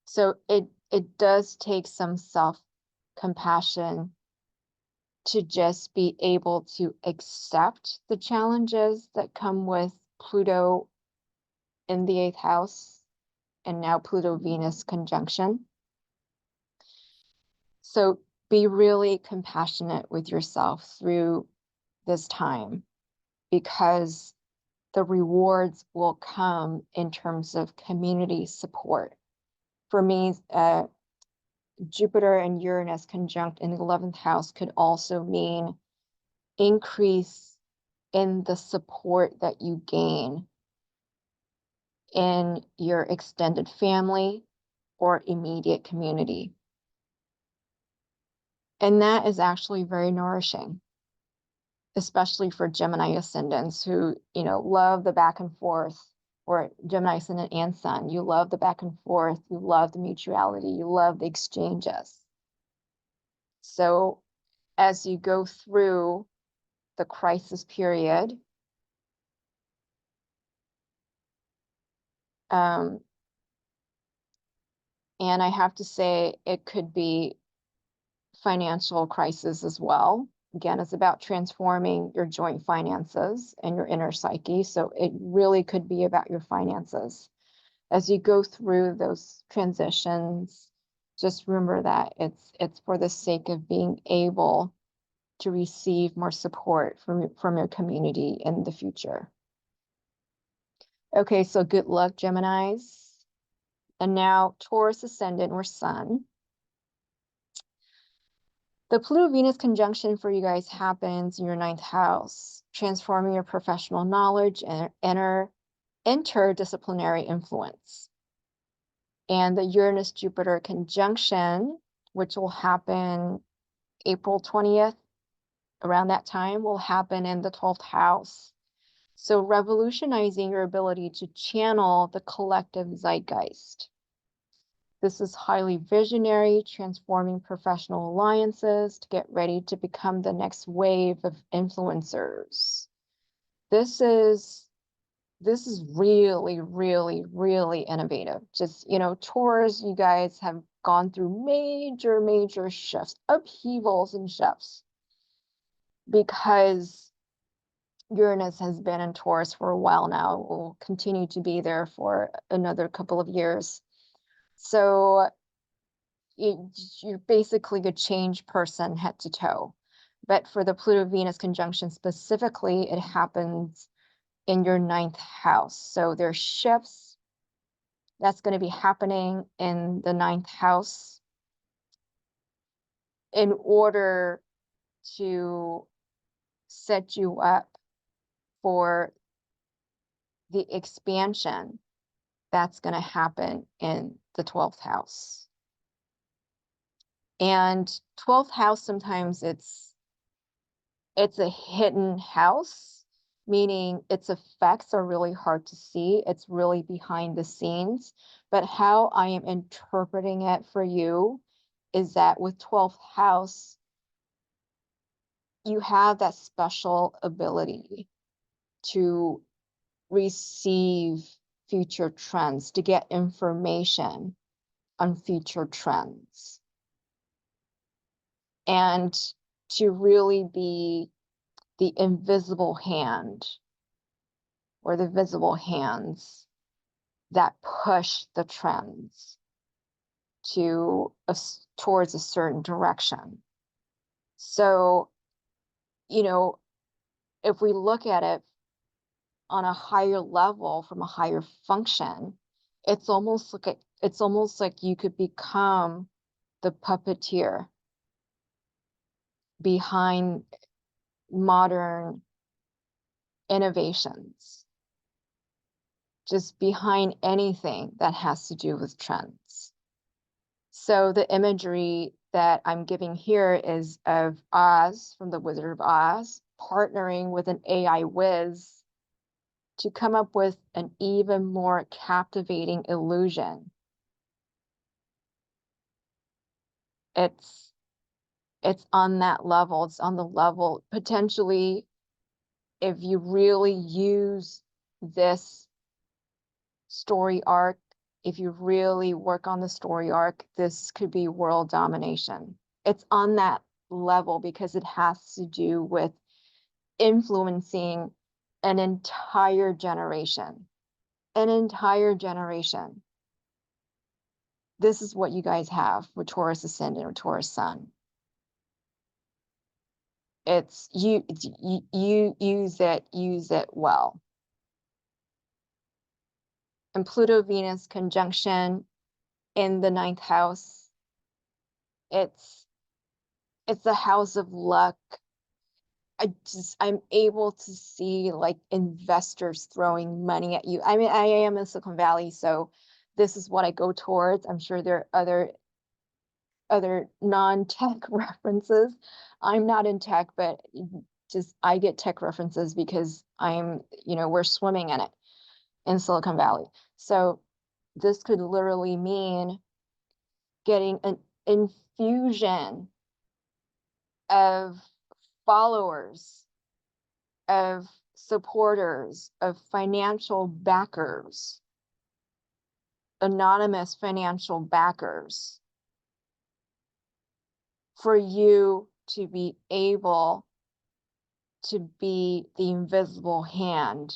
So it does take some self-compassion to just be able to accept the challenges that come with Pluto in the 8th house, and now Pluto-Venus conjunction. So be really compassionate with yourself through this time, because the rewards will come in terms of community support. For me, Jupiter and Uranus conjunct in the 11th house could also mean increase in the support that you gain in your extended family or immediate community. And that is actually very nourishing, especially for Gemini ascendants who, you know, love the back and forth, or Gemini ascendant and sun. You love the back and forth. You love the mutuality. You love the exchanges. So as you go through the crisis period, and I have to say it could be financial crisis as well. Again, it's about transforming your joint finances and your inner psyche. So it really could be about your finances. As you go through those transitions, just remember that it's for the sake of being able to receive more support from your community in the future. Okay, so good luck, Geminis. And now Taurus ascendant or sun. The Pluto-Venus conjunction for you guys happens in your 9th house, transforming your professional knowledge and interdisciplinary influence. And the Uranus-Jupiter conjunction, which will happen April 20th, around that time, will happen in the 12th house. So revolutionizing your ability to channel the collective zeitgeist. This is highly visionary, transforming professional alliances to get ready to become the next wave of influencers. This is really, really, really innovative. Just, you know, Taurus, you guys have gone through major shifts, upheavals and shifts, because Uranus has been in Taurus for a while now, will continue to be there for another couple of years. So you're basically a changed person head to toe. But for the Pluto-Venus conjunction specifically, it happens in your 9th house. So there's shifts that's going to be happening in the 9th house in order to set you up for the expansion that's going to happen in the 12th house. And 12th house, sometimes it's a hidden house, meaning its effects are really hard to see. It's really behind the scenes. But how I am interpreting it for you is that with 12th house, you have that special ability to receive future trends, to get information on future trends, and to really be the invisible hand or the visible hands that push the trends towards a certain direction. So, you know, if we look at it on a higher level, from a higher function, it's almost like you could become the puppeteer behind modern innovations, just behind anything that has to do with trends. So the imagery that I'm giving here is of Oz, from the Wizard of Oz, partnering with an AI whiz to come up with an even more captivating illusion. It's on that level. It's on the level, potentially, if you really use this story arc, if you really work on the story arc, this could be world domination. It's on that level because it has to do with influencing an entire generation. An entire generation. This is what you guys have with Taurus ascendant or Taurus sun. It's you use it well. And Pluto-Venus conjunction in the 9th house, it's a house of luck. I'm able to see like investors throwing money at you. I mean, I am in Silicon Valley, so this is what I go towards. I'm sure there are other other non-tech references. I'm not in tech, but just I get tech references because we're swimming in it in Silicon Valley. So this could literally mean getting an infusion of followers, of supporters, of financial backers, anonymous financial backers, for you to be able to be the invisible hand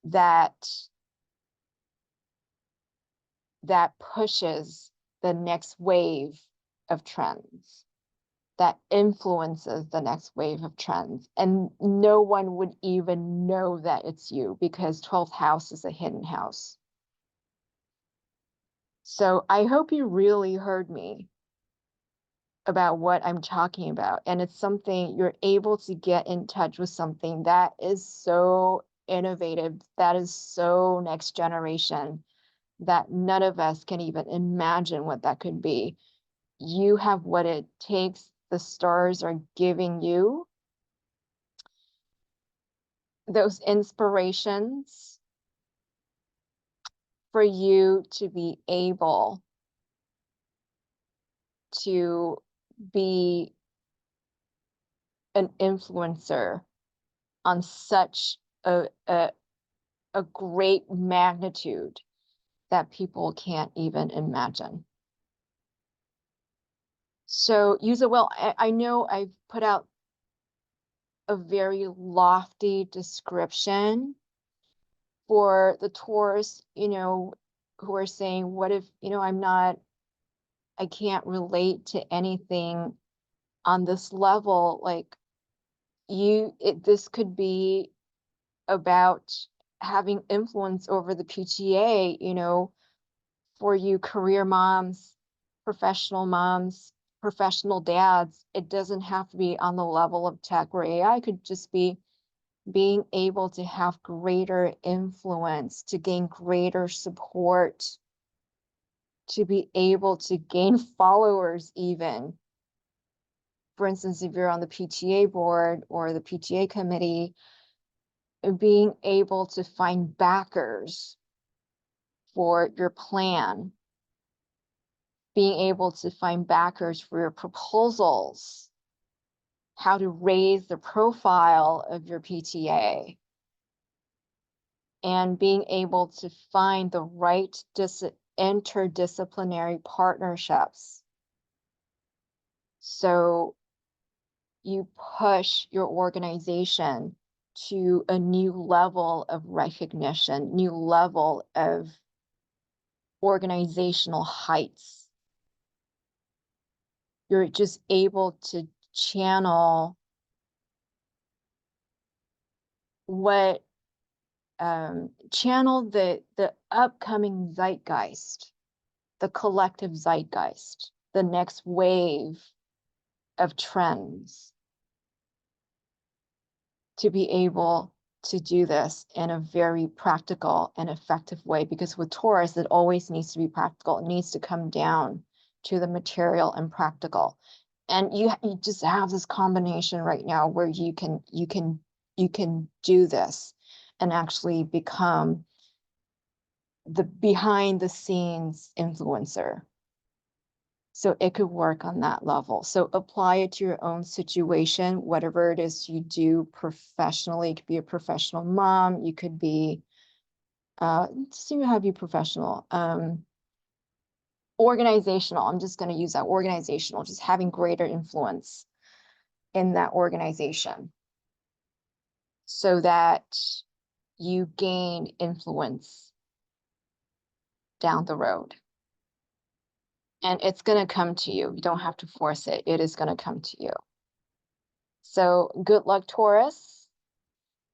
that pushes the next wave of trends, that influences the next wave of trends. And no one would even know that it's you, because 12th house is a hidden house. So I hope you really heard me about what I'm talking about. And it's something you're able to get in touch with, something that is so innovative, that is so next generation, that none of us can even imagine what that could be. You have what it takes. The stars are giving you those inspirations for you to be able to be an influencer on such a great magnitude that people can't even imagine. So use it well. I know I've put out a very lofty description for the Taurus, who are saying, what if, I can't relate to anything on this level. Like this could be about having influence over the PTA, for you career moms, professional dads. It doesn't have to be on the level of tech or AI. It could just be being able to have greater influence, to gain greater support, to be able to gain followers even. For instance, if you're on the PTA board or the PTA committee, being able to find backers for your plan, being able to find backers for your proposals, how to raise the profile of your PTA, and being able to find the right interdisciplinary partnerships. So you push your organization to a new level of recognition, new level of organizational heights. You're just able to channel the upcoming zeitgeist, the collective zeitgeist, the next wave of trends, to be able to do this in a very practical and effective way. Because with Taurus, it always needs to be practical. It needs to come down to the material and practical. And you just have this combination right now where you can do this and actually become the behind the scenes influencer. So it could work on that level. So apply it to your own situation, whatever it is you do professionally. It could be a professional mom. You could be, just even have you professional, organizational. I'm just going to use that, organizational, just having greater influence in that organization so that you gain influence down the road. And it's going to come to you. You don't have to force it. It is going to come to you. So good luck, Taurus.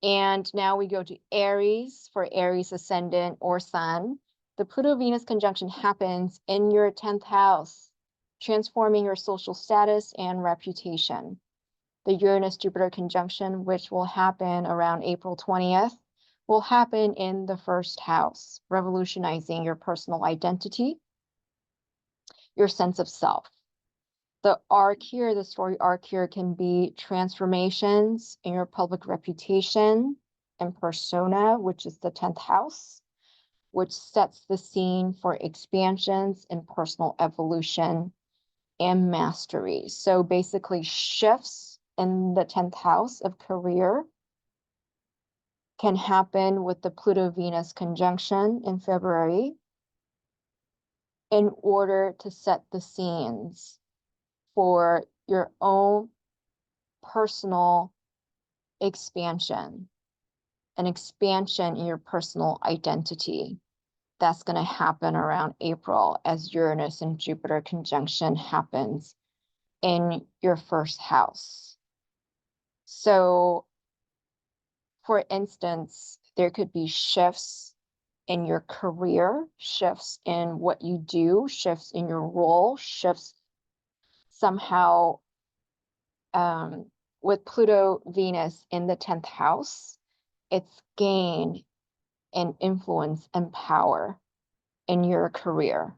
And now we go to Aries for Aries ascendant or sun. The Pluto-Venus conjunction happens in your 10th house, transforming your social status and reputation. The Uranus-Jupiter conjunction, which will happen around April 20th, will happen in the 1st house, revolutionizing your personal identity, your sense of self. The arc here, the story arc here, can be transformations in your public reputation and persona, which is the 10th house, which sets the scene for expansions in personal evolution and mastery. So basically shifts in the 10th house of career can happen with the Pluto-Venus conjunction in February in order to set the scenes for your own personal expansion, an expansion in your personal identity. That's going to happen around April as Uranus and Jupiter conjunction happens in your first house. So, for instance, there could be shifts in your career, shifts in what you do, shifts in your role, shifts somehow with Pluto-Venus in the 10th house. It's gain and influence and power in your career.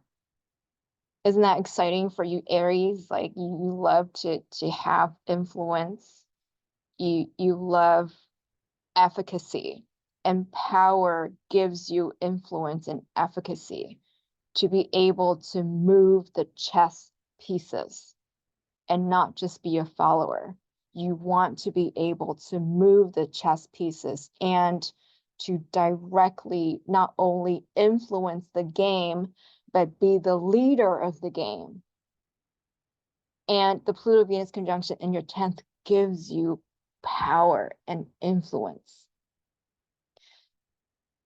Isn't that exciting for you, Aries? Like you love to have influence. You love efficacy, and power gives you influence and efficacy to be able to move the chess pieces and not just be a follower. You want to be able to move the chess pieces and to directly not only influence the game, but be the leader of the game. And the Pluto-Venus conjunction in your 10th gives you power and influence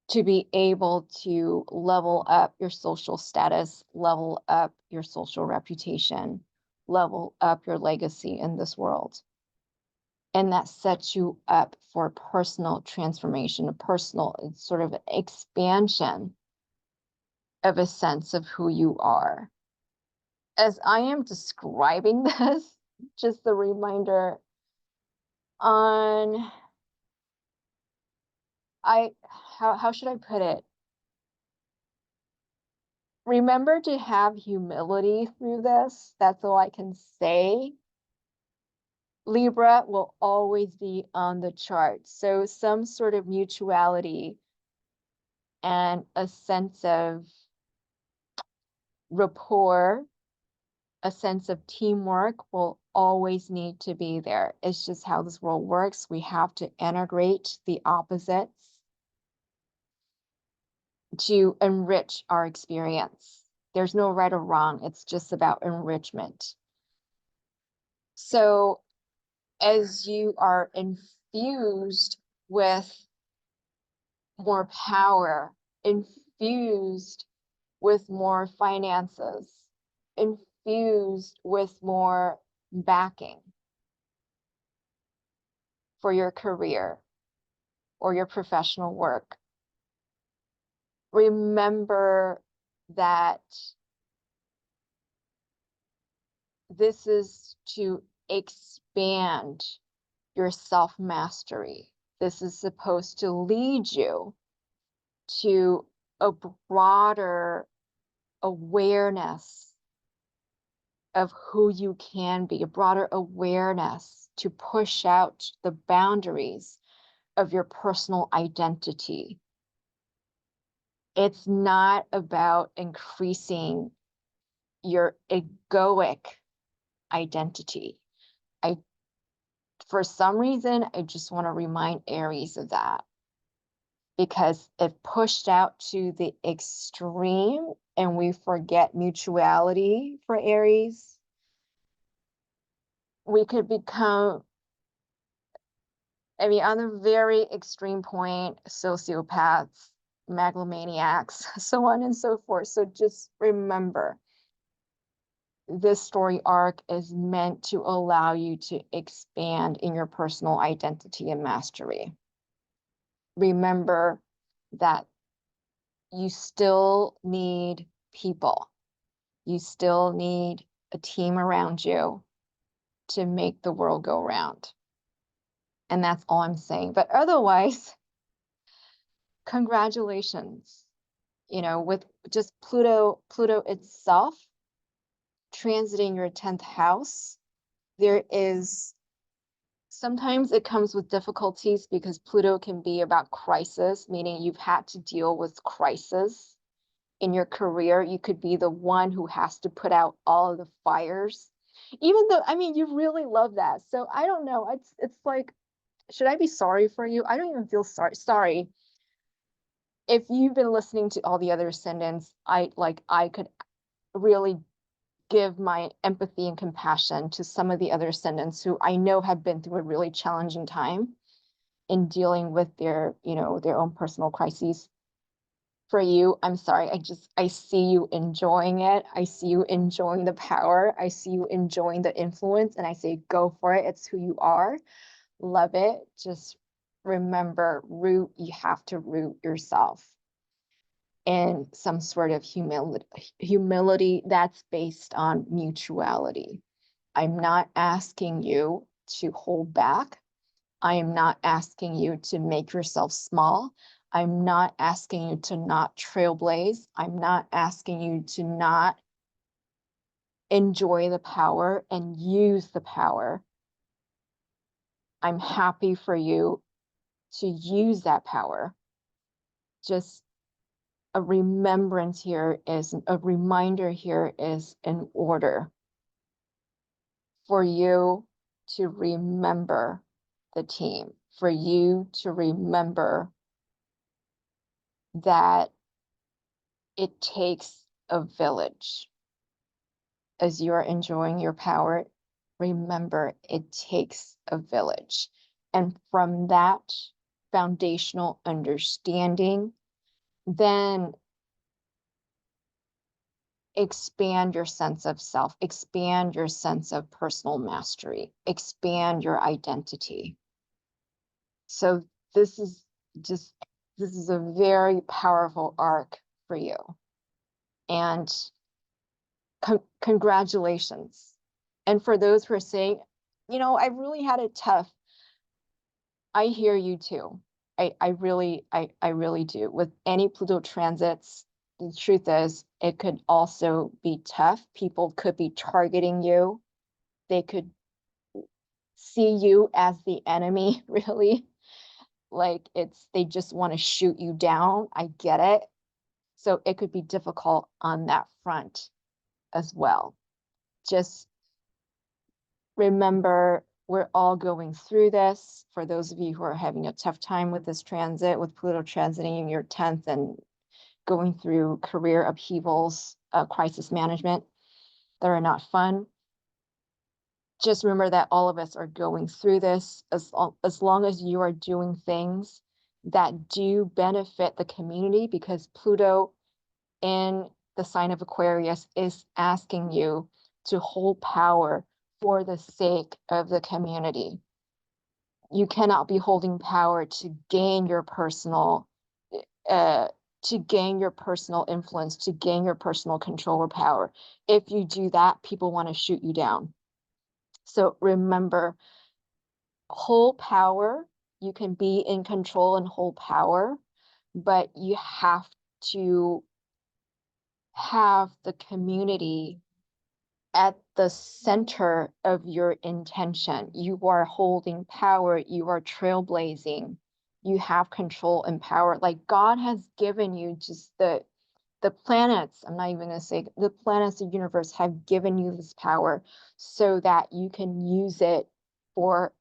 to be able to level up your social status, level up your social reputation, level up your legacy in this world. And that sets you up for personal transformation, a personal sort of expansion of a sense of who you are. As I am describing this, just a reminder on, how should I put it? Remember to have humility through this. That's all I can say. Libra will always be on the chart. So some sort of mutuality and a sense of rapport, a sense of teamwork will always need to be there. It's just how this world works. We have to integrate the opposites to enrich our experience. There's no right or wrong. It's just about enrichment. So as you are infused with more power, infused with more finances, infused with more backing for your career or your professional work, remember that this is to expand your self-mastery. This is supposed to lead you to a broader awareness of who you can be, a broader awareness to push out the boundaries of your personal identity. It's not about increasing your egoic identity. For some reason, I just want to remind Aries of that, because if pushed out to the extreme and we forget mutuality for Aries, we could become, on the very extreme point, sociopaths, megalomaniacs, so on and so forth. So just remember, this story arc is meant to allow you to expand in your personal identity and mastery. Remember that you still need people. You still need a team around you to make the world go round. And that's all I'm saying. But otherwise, congratulations. With just Pluto itself, transiting your 10th house, there is sometimes it comes with difficulties because Pluto can be about crisis, meaning you've had to deal with crisis in your career. You could be the one who has to put out all of the fires, even though, I mean, you really love that. So I don't know. It's like, should I be sorry for you? I don't even feel sorry. If you've been listening to all the other ascendants, I could really give my empathy and compassion to some of the other ascendants who I know have been through a really challenging time in dealing with their, their own personal crises. For you, I'm sorry, I see you enjoying it. I see you enjoying the power. I see you enjoying the influence, and I say, go for it. It's who you are. Love it. Just remember, you have to root yourself in some sort of humility that's based on mutuality. I'm not asking you to hold back. I am not asking you to make yourself small. I'm not asking you to not trailblaze. I'm not asking you to not enjoy the power and use the power. I'm happy for you to use that power. Just a remembrance here is, a reminder here is in order for you to remember the team, for you to remember that it takes a village. As you're enjoying your power, remember it takes a village. And from that foundational understanding, then expand your sense of self, expand your sense of personal mastery, expand your identity. So this is a very powerful arc for you. And congratulations. And for those who are saying, I really had it tough, I hear you too. I really do. With any Pluto transits, the truth is it could also be tough. People could be targeting you. They could see you as the enemy, really. Like they just want to shoot you down. I get it. So it could be difficult on that front as well. Just remember, we're all going through this. For those of you who are having a tough time with this transit, with Pluto transiting in your 10th and going through career upheavals, crisis management that are not fun, just remember that all of us are going through this. As long as you are doing things that do benefit the community, because Pluto in the sign of Aquarius is asking you to hold power for the sake of the community. You cannot be holding power to gain your personal influence, to gain your personal control or power. If you do that, people want to shoot you down. So remember, hold power. You can be in control and hold power, but you have to have the community at the center of your intention. You are holding power, you are trailblazing, you have control and power. Like God has given you just the planets, I'm not even going to say the planets of the universe have given you this power so that you can use it for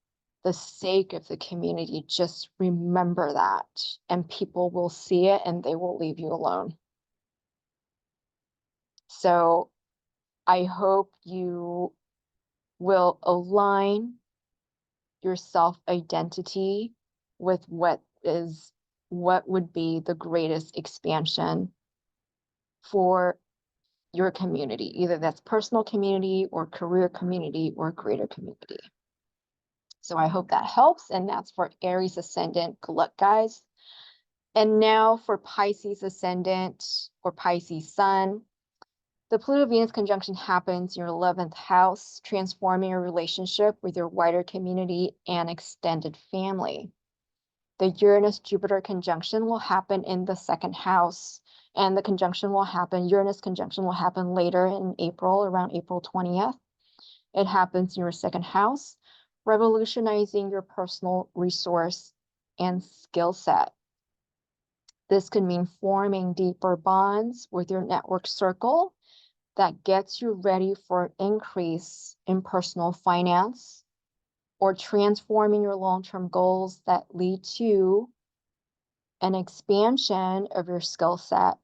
the sake of the community. Just remember that, and people will see it and they will leave you alone. So I hope you will align your self-identity with what would be the greatest expansion for your community, either that's personal community or career community or greater community. So I hope that helps, and that's for Aries Ascendant. Good luck, guys. And now for Pisces Ascendant or Pisces Sun. The Pluto-Venus conjunction happens in your 11th house, transforming your relationship with your wider community and extended family. The Uranus-Jupiter conjunction will happen in the 2nd house, And the conjunction will happen, Uranus conjunction will happen later in April, around April 20th. It happens in your second house, revolutionizing your personal resource and skill set. This could mean forming deeper bonds with your network circle that gets you ready for an increase in personal finance, or transforming your long-term goals that lead to an expansion of your skill set.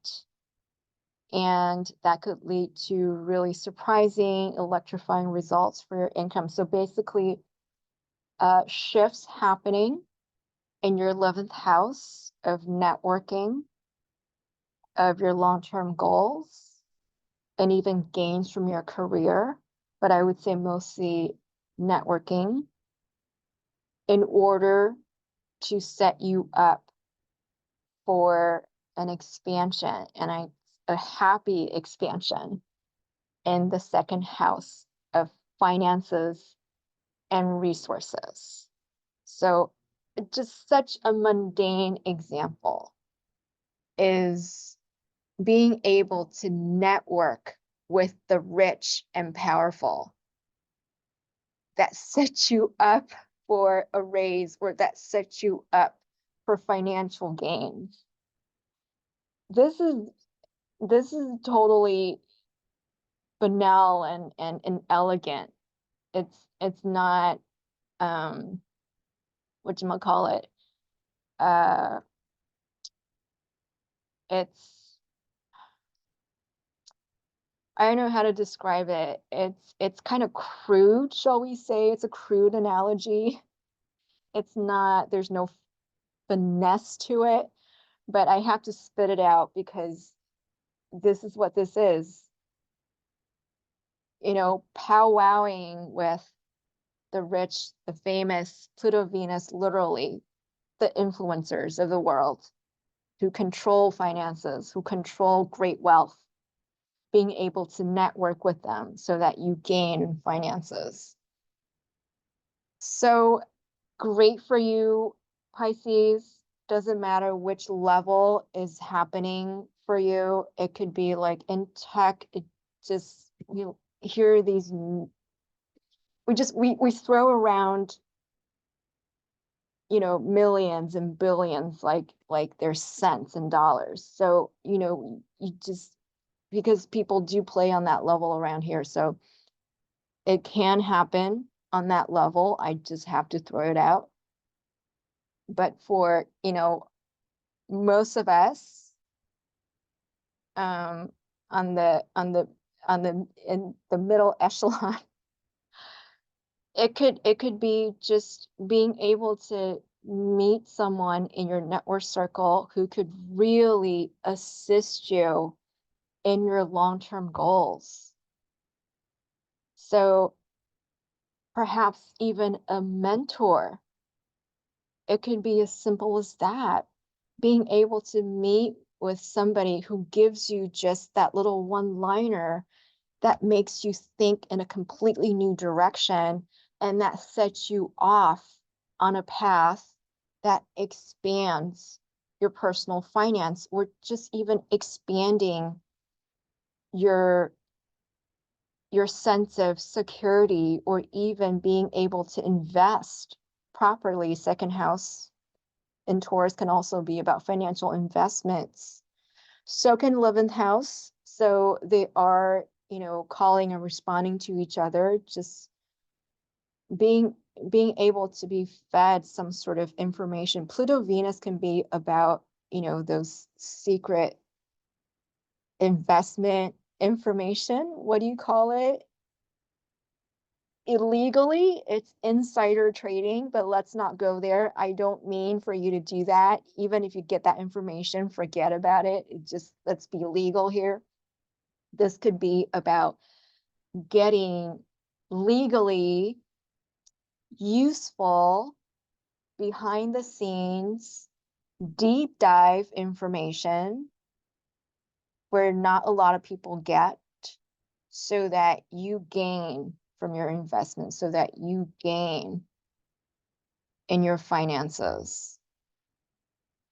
And that could lead to really surprising, electrifying results for your income. So basically, shifts happening in your 11th house of networking, of your long-term goals, and even gains from your career. But I would say mostly networking, in order to set you up for an expansion, and a happy expansion in the second house of finances and resources. So just such a mundane example is being able to network with the rich and powerful that sets you up for a raise, or that sets you up for financial gains. This is totally banal and elegant. It's not whatchamacallit, it's, I don't know how to describe it. It's kind of crude, shall we say. It's a crude analogy. It's not, there's no finesse to it, but I have to spit it out because this is what this is. You know, powwowing with the rich, the famous, Pluto-Venus, literally the influencers of the world who control finances, who control great wealth, being able to network with them so that you gain finances. So great for you, Pisces. Doesn't matter which level is happening for you. It could be like in tech, it just, you hear these, we throw around, you know, millions and billions like they're cents and dollars. So, you know, you just, because people do play on that level around here. So it can happen on that level. I just have to throw it out. But for, you know, most of us, on the in the middle echelon, it could be just being able to meet someone in your network circle who could really assist you in your long-term goals. So perhaps even a mentor. It can be as simple as that. Being able to meet with somebody who gives you just that little one-liner that makes you think in a completely new direction, and that sets you off on a path that expands your personal finance, or just even expanding your sense of security, or even being able to invest properly. Second house in Taurus can also be about financial investments. So can 11th house. So they are, you know, calling and responding to each other, just being able to be fed some sort of information. Pluto-Venus can be about, you know, those secret investment information. What do you call it? Illegally, it's insider trading, but let's not go there. I don't mean for you to do that. Even if you get that information, forget about it. Let's be legal here. This could be about getting legally useful, behind the scenes, deep dive information where not a lot of people get, so that you gain from your investment, so that you gain in your finances.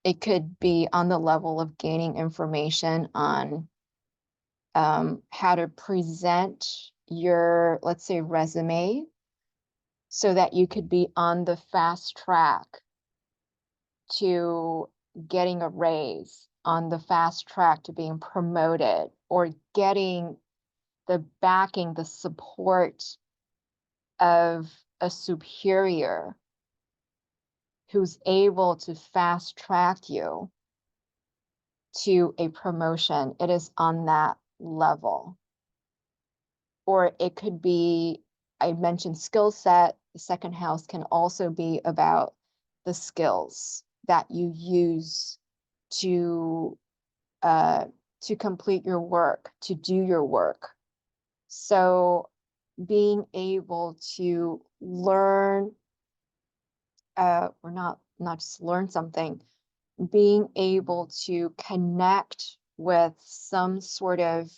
It could be on the level of gaining information on how to present your, let's say, resume, so that you could be on the fast track to getting a raise, on the fast track to being promoted, or getting the backing, the support of a superior who's able to fast track you to a promotion. It is on that level. Or it could be, I mentioned skill set. The second house can also be about the skills that you use to complete your work, to do your work. So being able to learn, or not just learn something, being able to connect with some sort of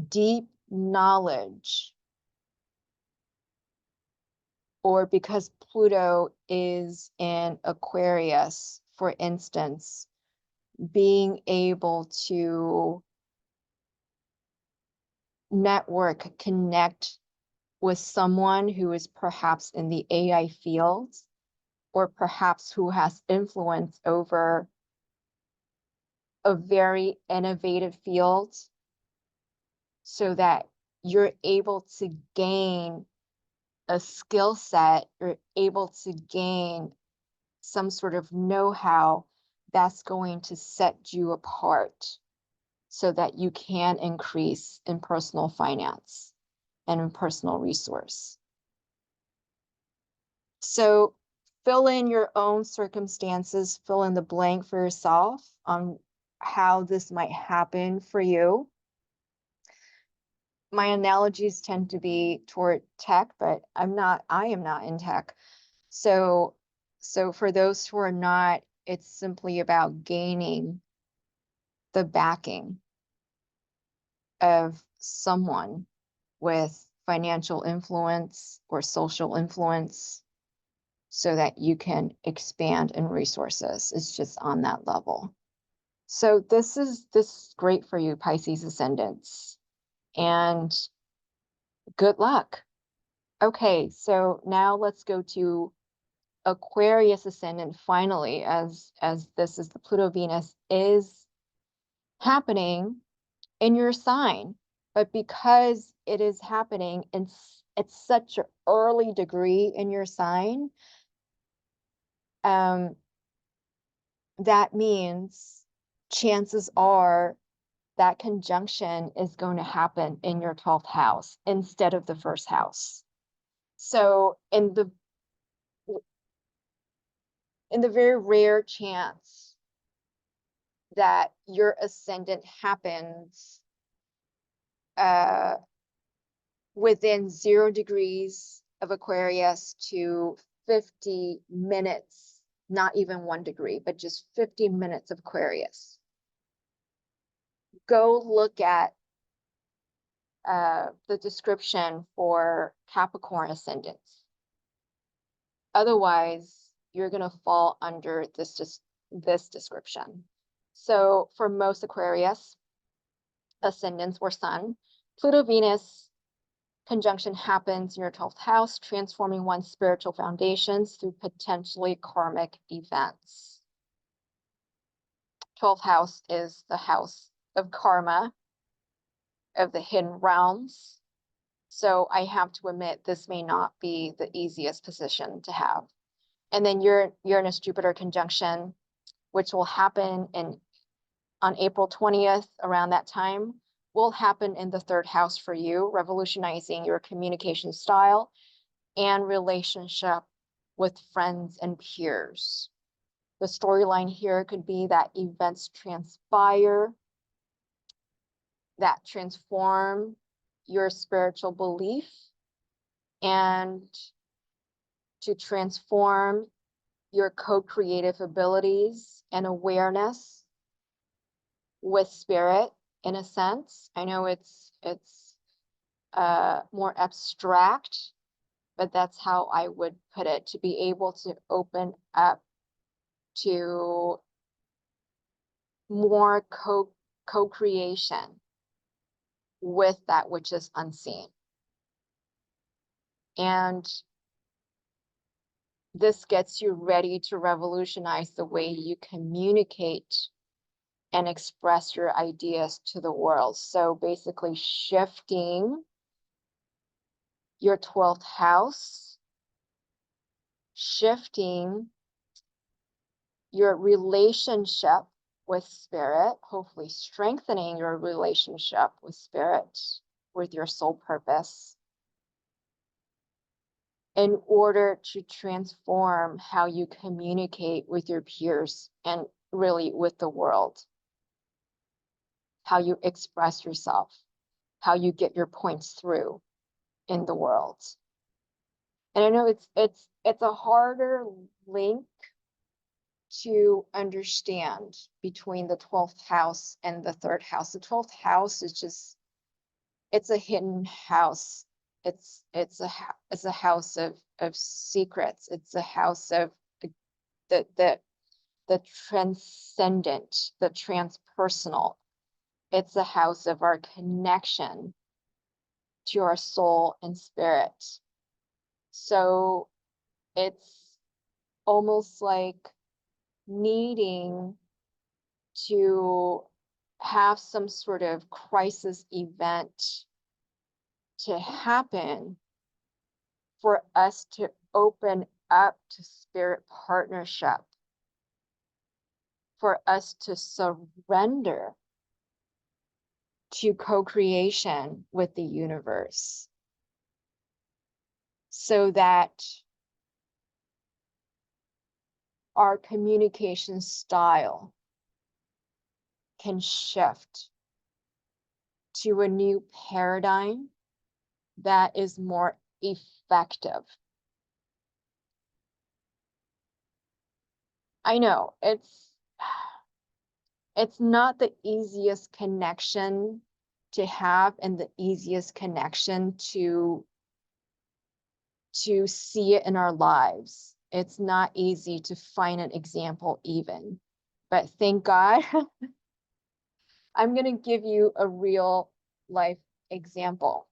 deep knowledge, or because Pluto is in Aquarius, for instance, being able to network, connect with someone who is perhaps in the AI field, or perhaps who has influence over a very innovative field, so that you're able to gain a skill set, you're able to gain some sort of know-how that's going to set you apart, so that you can increase in personal finance and in personal resource. So fill in your own circumstances, fill in the blank for yourself on how this might happen for you. My analogies tend to be toward tech, but I am not in tech. So for those who are not, it's simply about gaining the backing of someone with financial influence or social influence, so that you can expand in resources. It's just on that level. So this is great for you, Pisces ascendants, and good luck. Okay, so now let's go to Aquarius ascendant finally, as this is the Pluto-Venus is happening in your sign, but because it is happening in at such an early degree in your sign, that means chances are that conjunction is going to happen in your 12th house instead of the first house. So in the very rare chance that your ascendant happens within 0 degrees of Aquarius to 50 minutes, not even 1 degree, but just 50 minutes of Aquarius, go look at the description for Capricorn ascendants. Otherwise, you're going to fall under this description. So for most Aquarius ascendants or sun, Pluto-Venus conjunction happens in your 12th house, transforming one's spiritual foundations through potentially karmic events. 12th house is the house of karma, of the hidden realms. So I have to admit, this may not be the easiest position to have. And then your Uranus-Jupiter conjunction, which will happen on April 20th, around that time, will happen in the 3rd house for you, revolutionizing your communication style and relationship with friends and peers. The storyline here could be that events transpire that transform your spiritual belief, and to transform your co-creative abilities and awareness with spirit, in a sense. I know it's more abstract, but that's how I would put it, to be able to open up to more co-creation with that which is unseen. And this gets you ready to revolutionize the way you communicate and express your ideas to the world. So basically shifting your 12th house, shifting your relationship with spirit, hopefully strengthening your relationship with spirit, with your soul purpose, in order to transform how you communicate with your peers and really with the world, how you express yourself, how you get your points through in the world. And I know it's a harder link to understand between the 12th house and the 3rd house. The 12th house is just, it's a hidden house. It's a house of secrets. It's a house of the transcendent, the transpersonal. It's a house of our connection to our soul and spirit. So it's almost like needing to have some sort of crisis event to happen for us to open up to spirit partnership, for us to surrender to co-creation with the universe, so that our communication style can shift to a new paradigm that is more effective. I know it's not the easiest connection to have and the easiest connection to see it in our lives. It's not easy to find an example even, but thank God I'm going to give you a real life example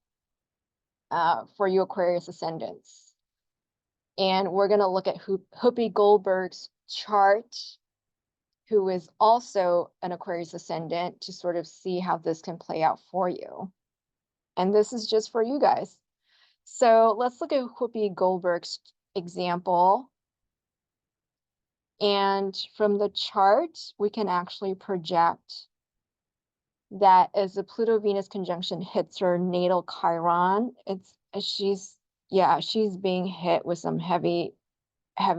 for you Aquarius ascendants. And we're going to look at Whoopi Goldberg's chart, who is also an Aquarius ascendant, to sort of see how this can play out for you. And this is just for you guys. So let's look at Whoopi Goldberg's example. And from the chart, we can actually project that as the Pluto-Venus conjunction hits her natal Chiron, she's being hit with some heavy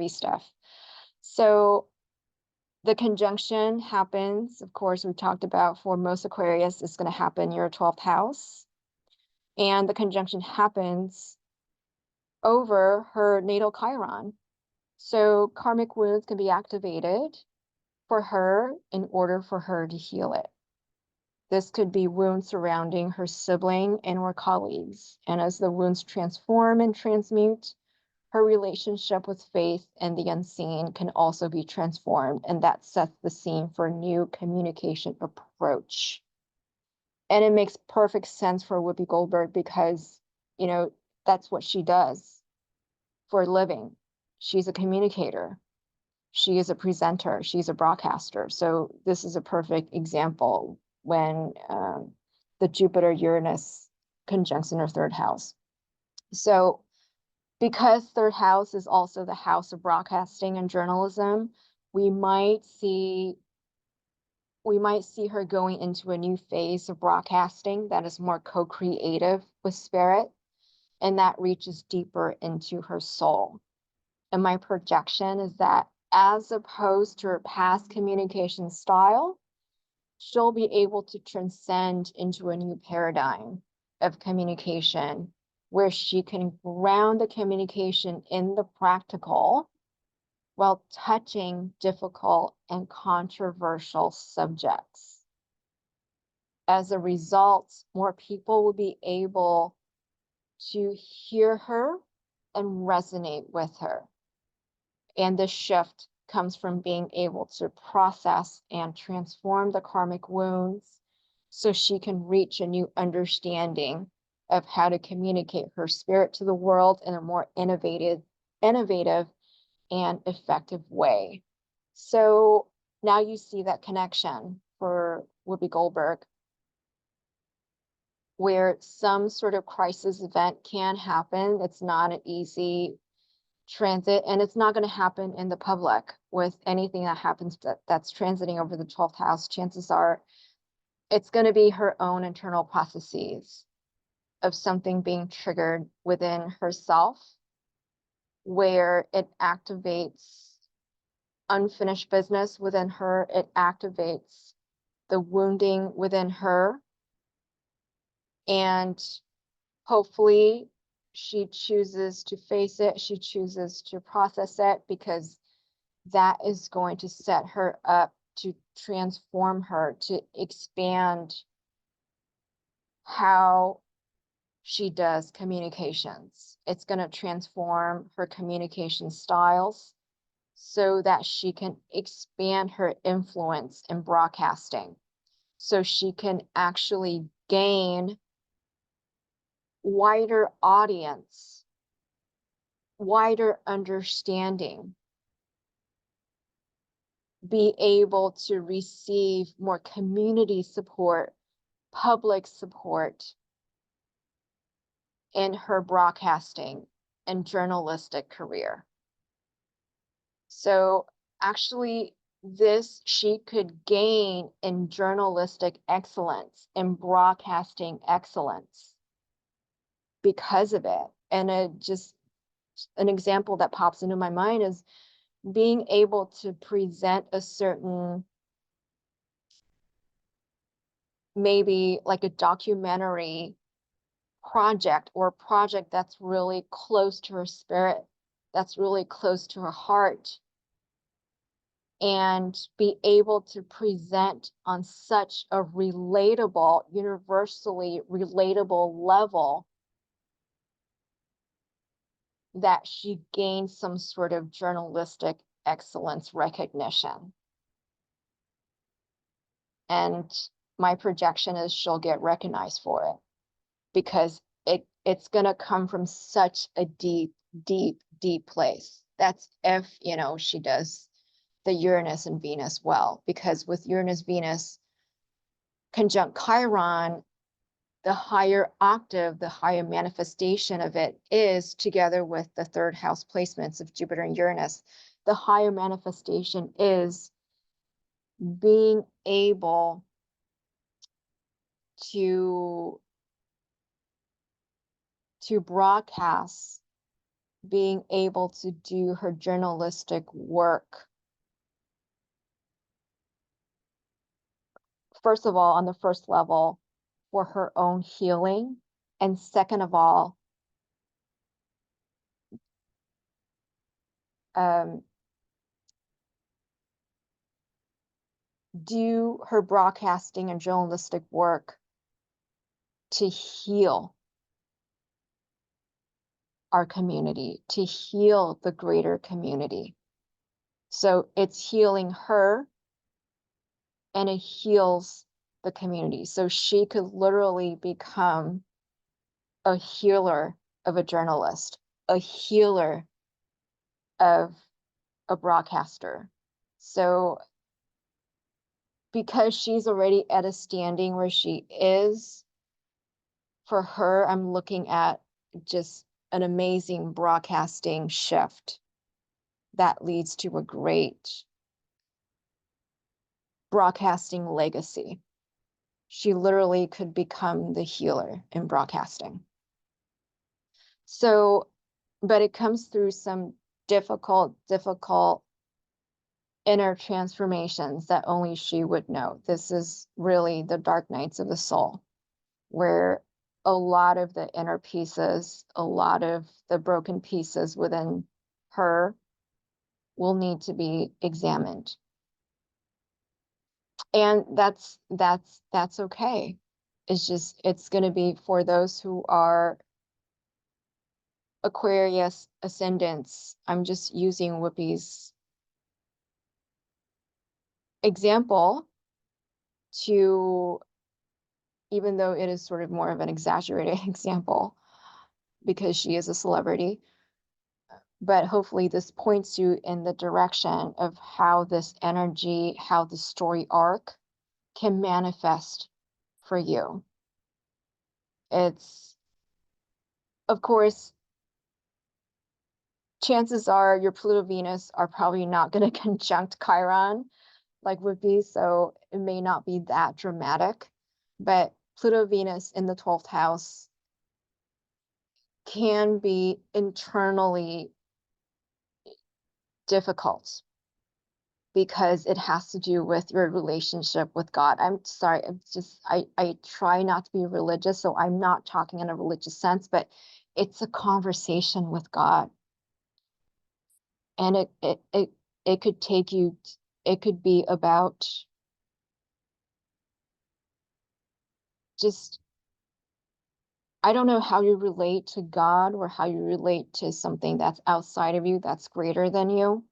stuff. So the conjunction happens, of course, we talked about for most Aquarius, it's going to happen in your 12th house. And the conjunction happens over her natal Chiron. So karmic wounds can be activated for her in order for her to heal it. This could be wounds surrounding her sibling and or colleagues. And as the wounds transform and transmute, her relationship with faith and the unseen can also be transformed. And that sets the scene for a new communication approach. And it makes perfect sense for Whoopi Goldberg because, you know, that's what she does for a living. She's a communicator. She is a presenter. She's a broadcaster. So this is a perfect example when the Jupiter-Uranus conjuncts in her 3rd house. So because 3rd house is also the house of broadcasting and journalism, we might see her going into a new phase of broadcasting that is more co-creative with spirit, and that reaches deeper into her soul. And my projection is that as opposed to her past communication style, she'll be able to transcend into a new paradigm of communication where she can ground the communication in the practical while touching difficult and controversial subjects. As a result, more people will be able to hear her and resonate with her. And this shift comes from being able to process and transform the karmic wounds so she can reach a new understanding of how to communicate her spirit to the world in a more innovative and effective way. So now you see that connection for Whoopi Goldberg, where some sort of crisis event can happen. It's not an easy transit, and it's not going to happen in the public. With anything that happens that's transiting over the 12th house, chances are it's going to be her own internal processes of something being triggered within herself, where it activates unfinished business within her, it activates the wounding within her, and hopefully she chooses to face it, she chooses to process it, because that is going to set her up to transform her, to expand how she does communications. It's going to transform her communication styles so that she can expand her influence in broadcasting, so she can actually gain wider audience, wider understanding, be able to receive more community support, public support in her broadcasting and journalistic career. So actually, this she could gain in journalistic excellence, in broadcasting excellence because of it. And just an example that pops into my mind is being able to present a certain, maybe like a documentary project, or a project that's really close to her spirit, that's really close to her heart, and be able to present on such a relatable, universally relatable level that she gains some sort of journalistic excellence recognition. And my projection is she'll get recognized for it, because it's going to come from such a deep, deep, deep place. That's if, she does the Uranus and Venus well, because with Uranus, Venus conjunct Chiron, the higher octave, the higher manifestation of it is, together with the third house placements of Jupiter and Uranus, the higher manifestation is being able to broadcast, being able to do her journalistic work. First of all, on the first level, for her own healing. And second of all, do her broadcasting and journalistic work to heal our community, to heal the greater community. So it's healing her, and it heals the community. So she could literally become a healer of a journalist, a healer of a broadcaster. So because she's already at a standing where she is, for her, I'm looking at just an amazing broadcasting shift that leads to a great broadcasting legacy. She literally could become the healer in broadcasting. So, but it comes through some difficult inner transformations that only she would know. This is really the dark nights of the soul, where a lot of the inner pieces, a lot of the broken pieces within her will need to be examined. And that's okay. It's just, it's going to be for those who are Aquarius ascendants, I'm just using Whoopi's example to, even though it is sort of more of an exaggerated example because she is a celebrity, but hopefully this points you in the direction of how this energy, how the story arc can manifest for you. It's, of course, chances are your Pluto-Venus are probably not going to conjunct Chiron like Whoopi, so it may not be that dramatic, but Pluto-Venus in the 12th house can be internally difficult because it has to do with your relationship with God. I'm sorry, I try not to be religious, so I'm not talking in a religious sense, but it's a conversation with God. And it could take you, it could be about just, I don't know how you relate to God or how you relate to something that's outside of you, that's greater than you.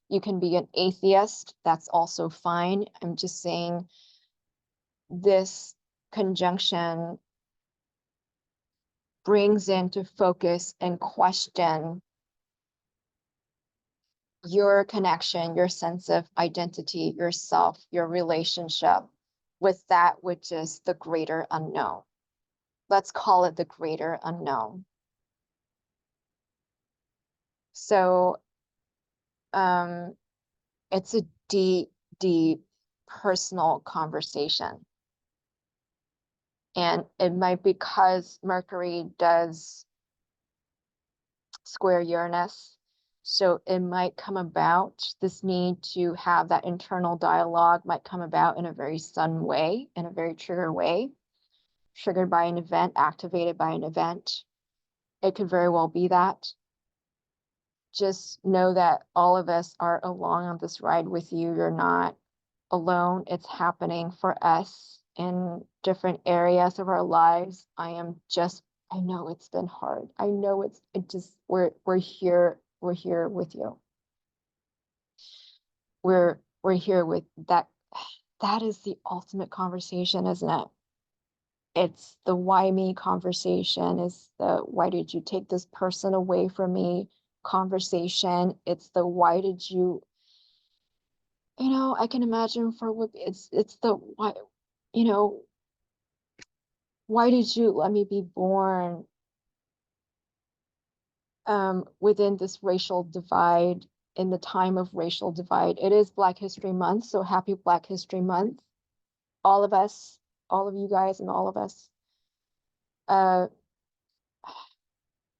You can be an atheist, that's also fine. I'm just saying this conjunction brings into focus and question your connection, your sense of identity, yourself, your relationship with that which is the greater unknown. Let's call it the greater unknown. So it's a deep, deep personal conversation. And it might, because Mercury does square Uranus, so it might come about, this need to have that internal dialogue might come about in a very sudden way, in a very trigger way, triggered by an event, activated by an event. It could very well be that. Just know that all of us are along on this ride with you. You're not alone. It's happening for us in different areas of our lives. I know it's been hard. I know we're here with you. We're here with that. That is the ultimate conversation, isn't it? It's the why me conversation, is the why did you take this person away from me conversation. It's the why did you, I can imagine for Whoopi, it's the why, why did you let me be born within this racial divide, in the time of racial divide. It is Black History Month, so happy Black History Month. All of us, all of you guys and all of us.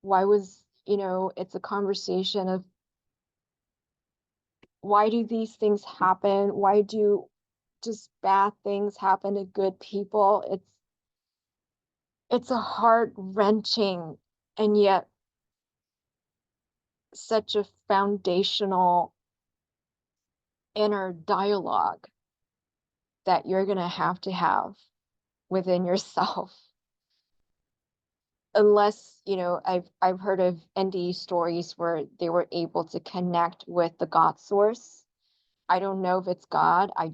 Why was, it's a conversation of why do these things happen? Why do just bad things happen to good people? It's a heart-wrenching and yet such a foundational inner dialogue that you're going to have within yourself. Unless, I've heard of NDE stories where they were able to connect with the God source. I don't know if it's God. I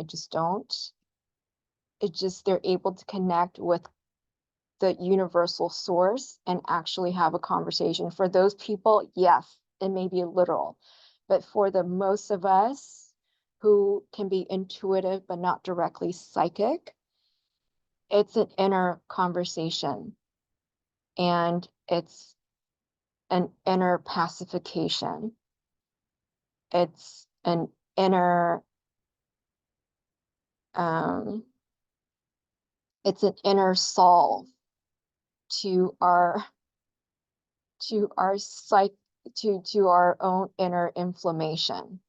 just don't. It's just they're able to connect with the universal source and actually have a conversation. For those people, yes, it may be literal. But for the most of us who can be intuitive but not directly psychic, it's an inner conversation. And it's an inner pacification. It's an inner, it's an inner solve to our psyche, to our own inner inflammation.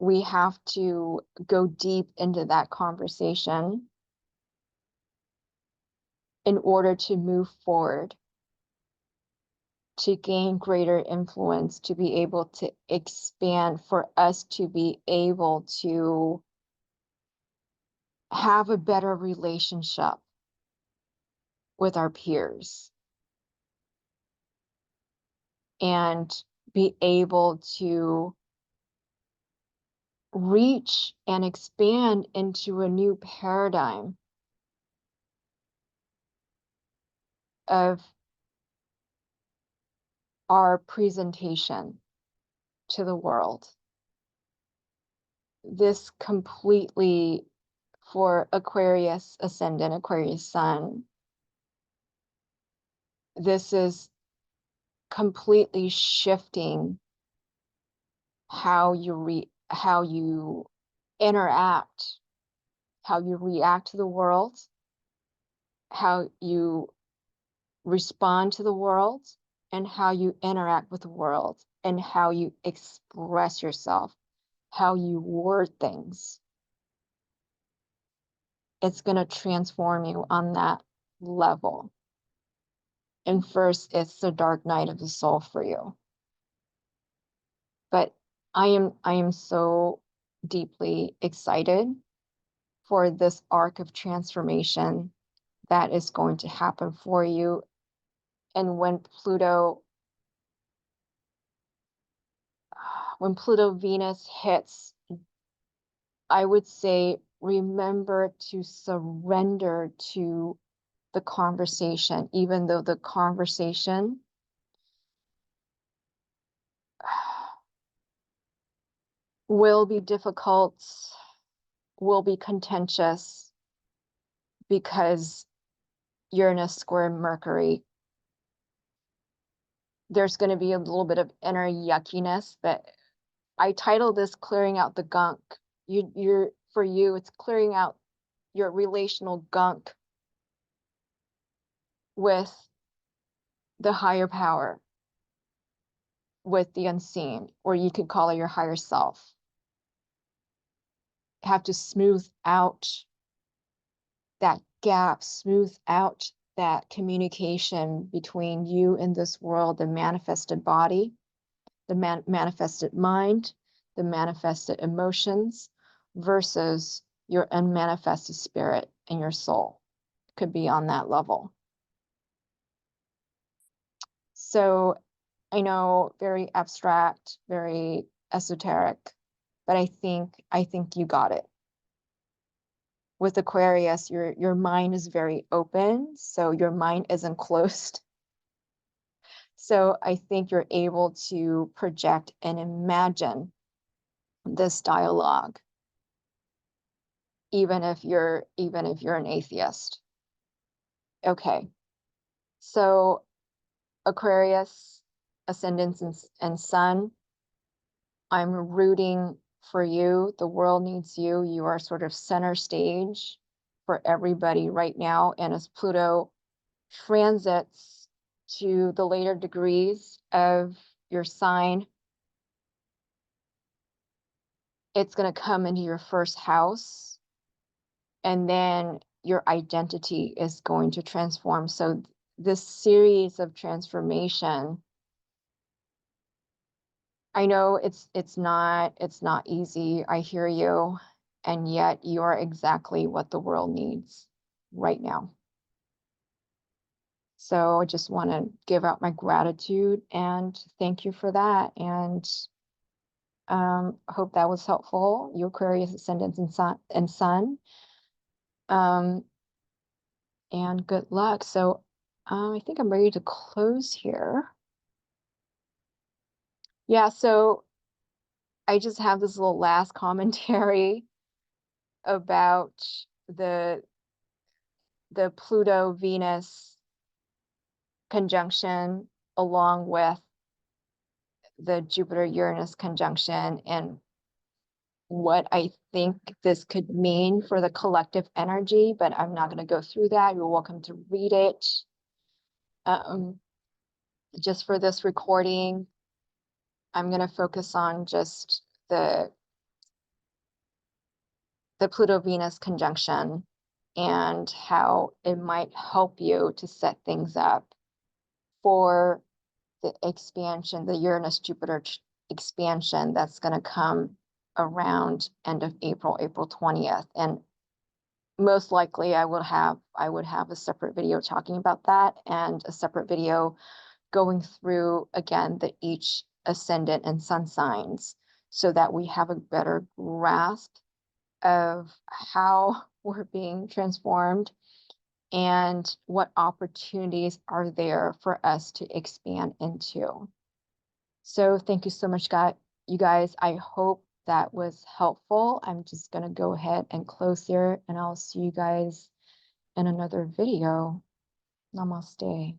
We have to go deep into that conversation in order to move forward, to gain greater influence, to be able to expand, for us to be able to have a better relationship with our peers. and be able to reach and expand into a new paradigm of our presentation to the world. This completely, for Aquarius Ascendant, Aquarius Sun, this is completely shifting how you interact, how you react to the world, how you respond to the world, and how you interact with the world, and how you express yourself, how you word things. It's going to transform you on that level. And first, it's the dark night of the soul for you. But I am so deeply excited for this arc of transformation that is going to happen for you. And when Pluto-Venus hits, I would say, remember to surrender to the conversation, even though the conversation will be difficult, will be contentious, because Uranus square Mercury. There's going to be a little bit of inner yuckiness, but I titled this Clearing Out the Gunk. For you, it's clearing out your relational gunk with the higher power, with the unseen, or you could call it your higher self. Have to smooth out that gap, smooth out that communication between you and this world, the manifested body, the manifested mind, the manifested emotions, versus your unmanifested spirit and your soul. Could be on that level. So I know, very abstract, very esoteric, but I think you got it. With Aquarius, your mind is very open, so your mind isn't closed. So I think you're able to project and imagine this dialogue, even if you're an atheist. Okay, so Aquarius, ascendants and sun, I'm rooting for you. The world needs you. You are sort of center stage for everybody right now. And as Pluto transits to the later degrees of your sign, it's going to come into your first house, and then your identity is going to transform. So this series of transformation, I know it's not easy. I hear you, and yet you are exactly what the world needs right now. So I just want to give out my gratitude and thank you for that. And hope that was helpful. You Aquarius ascendants and sun. And good luck. So I think I'm ready to close here. Yeah, so I just have this little last commentary about the Pluto-Venus conjunction, along with the Jupiter-Uranus conjunction, and what I think this could mean for the collective energy, but I'm not going to go through that. You're welcome to read it. Just for this recording, I'm going to focus on just the Pluto-Venus conjunction and how it might help you to set things up for the expansion, the Uranus-Jupiter expansion that's going to come around end of April, April 20th. And most likely I would have a separate video talking about that, and a separate video going through again each ascendant and sun signs so that we have a better grasp of how we're being transformed and what opportunities are there for us to expand into. So thank you so much, you guys. I hope that was helpful. I'm just going to go ahead and close here, and I'll see you guys in another video. Namaste.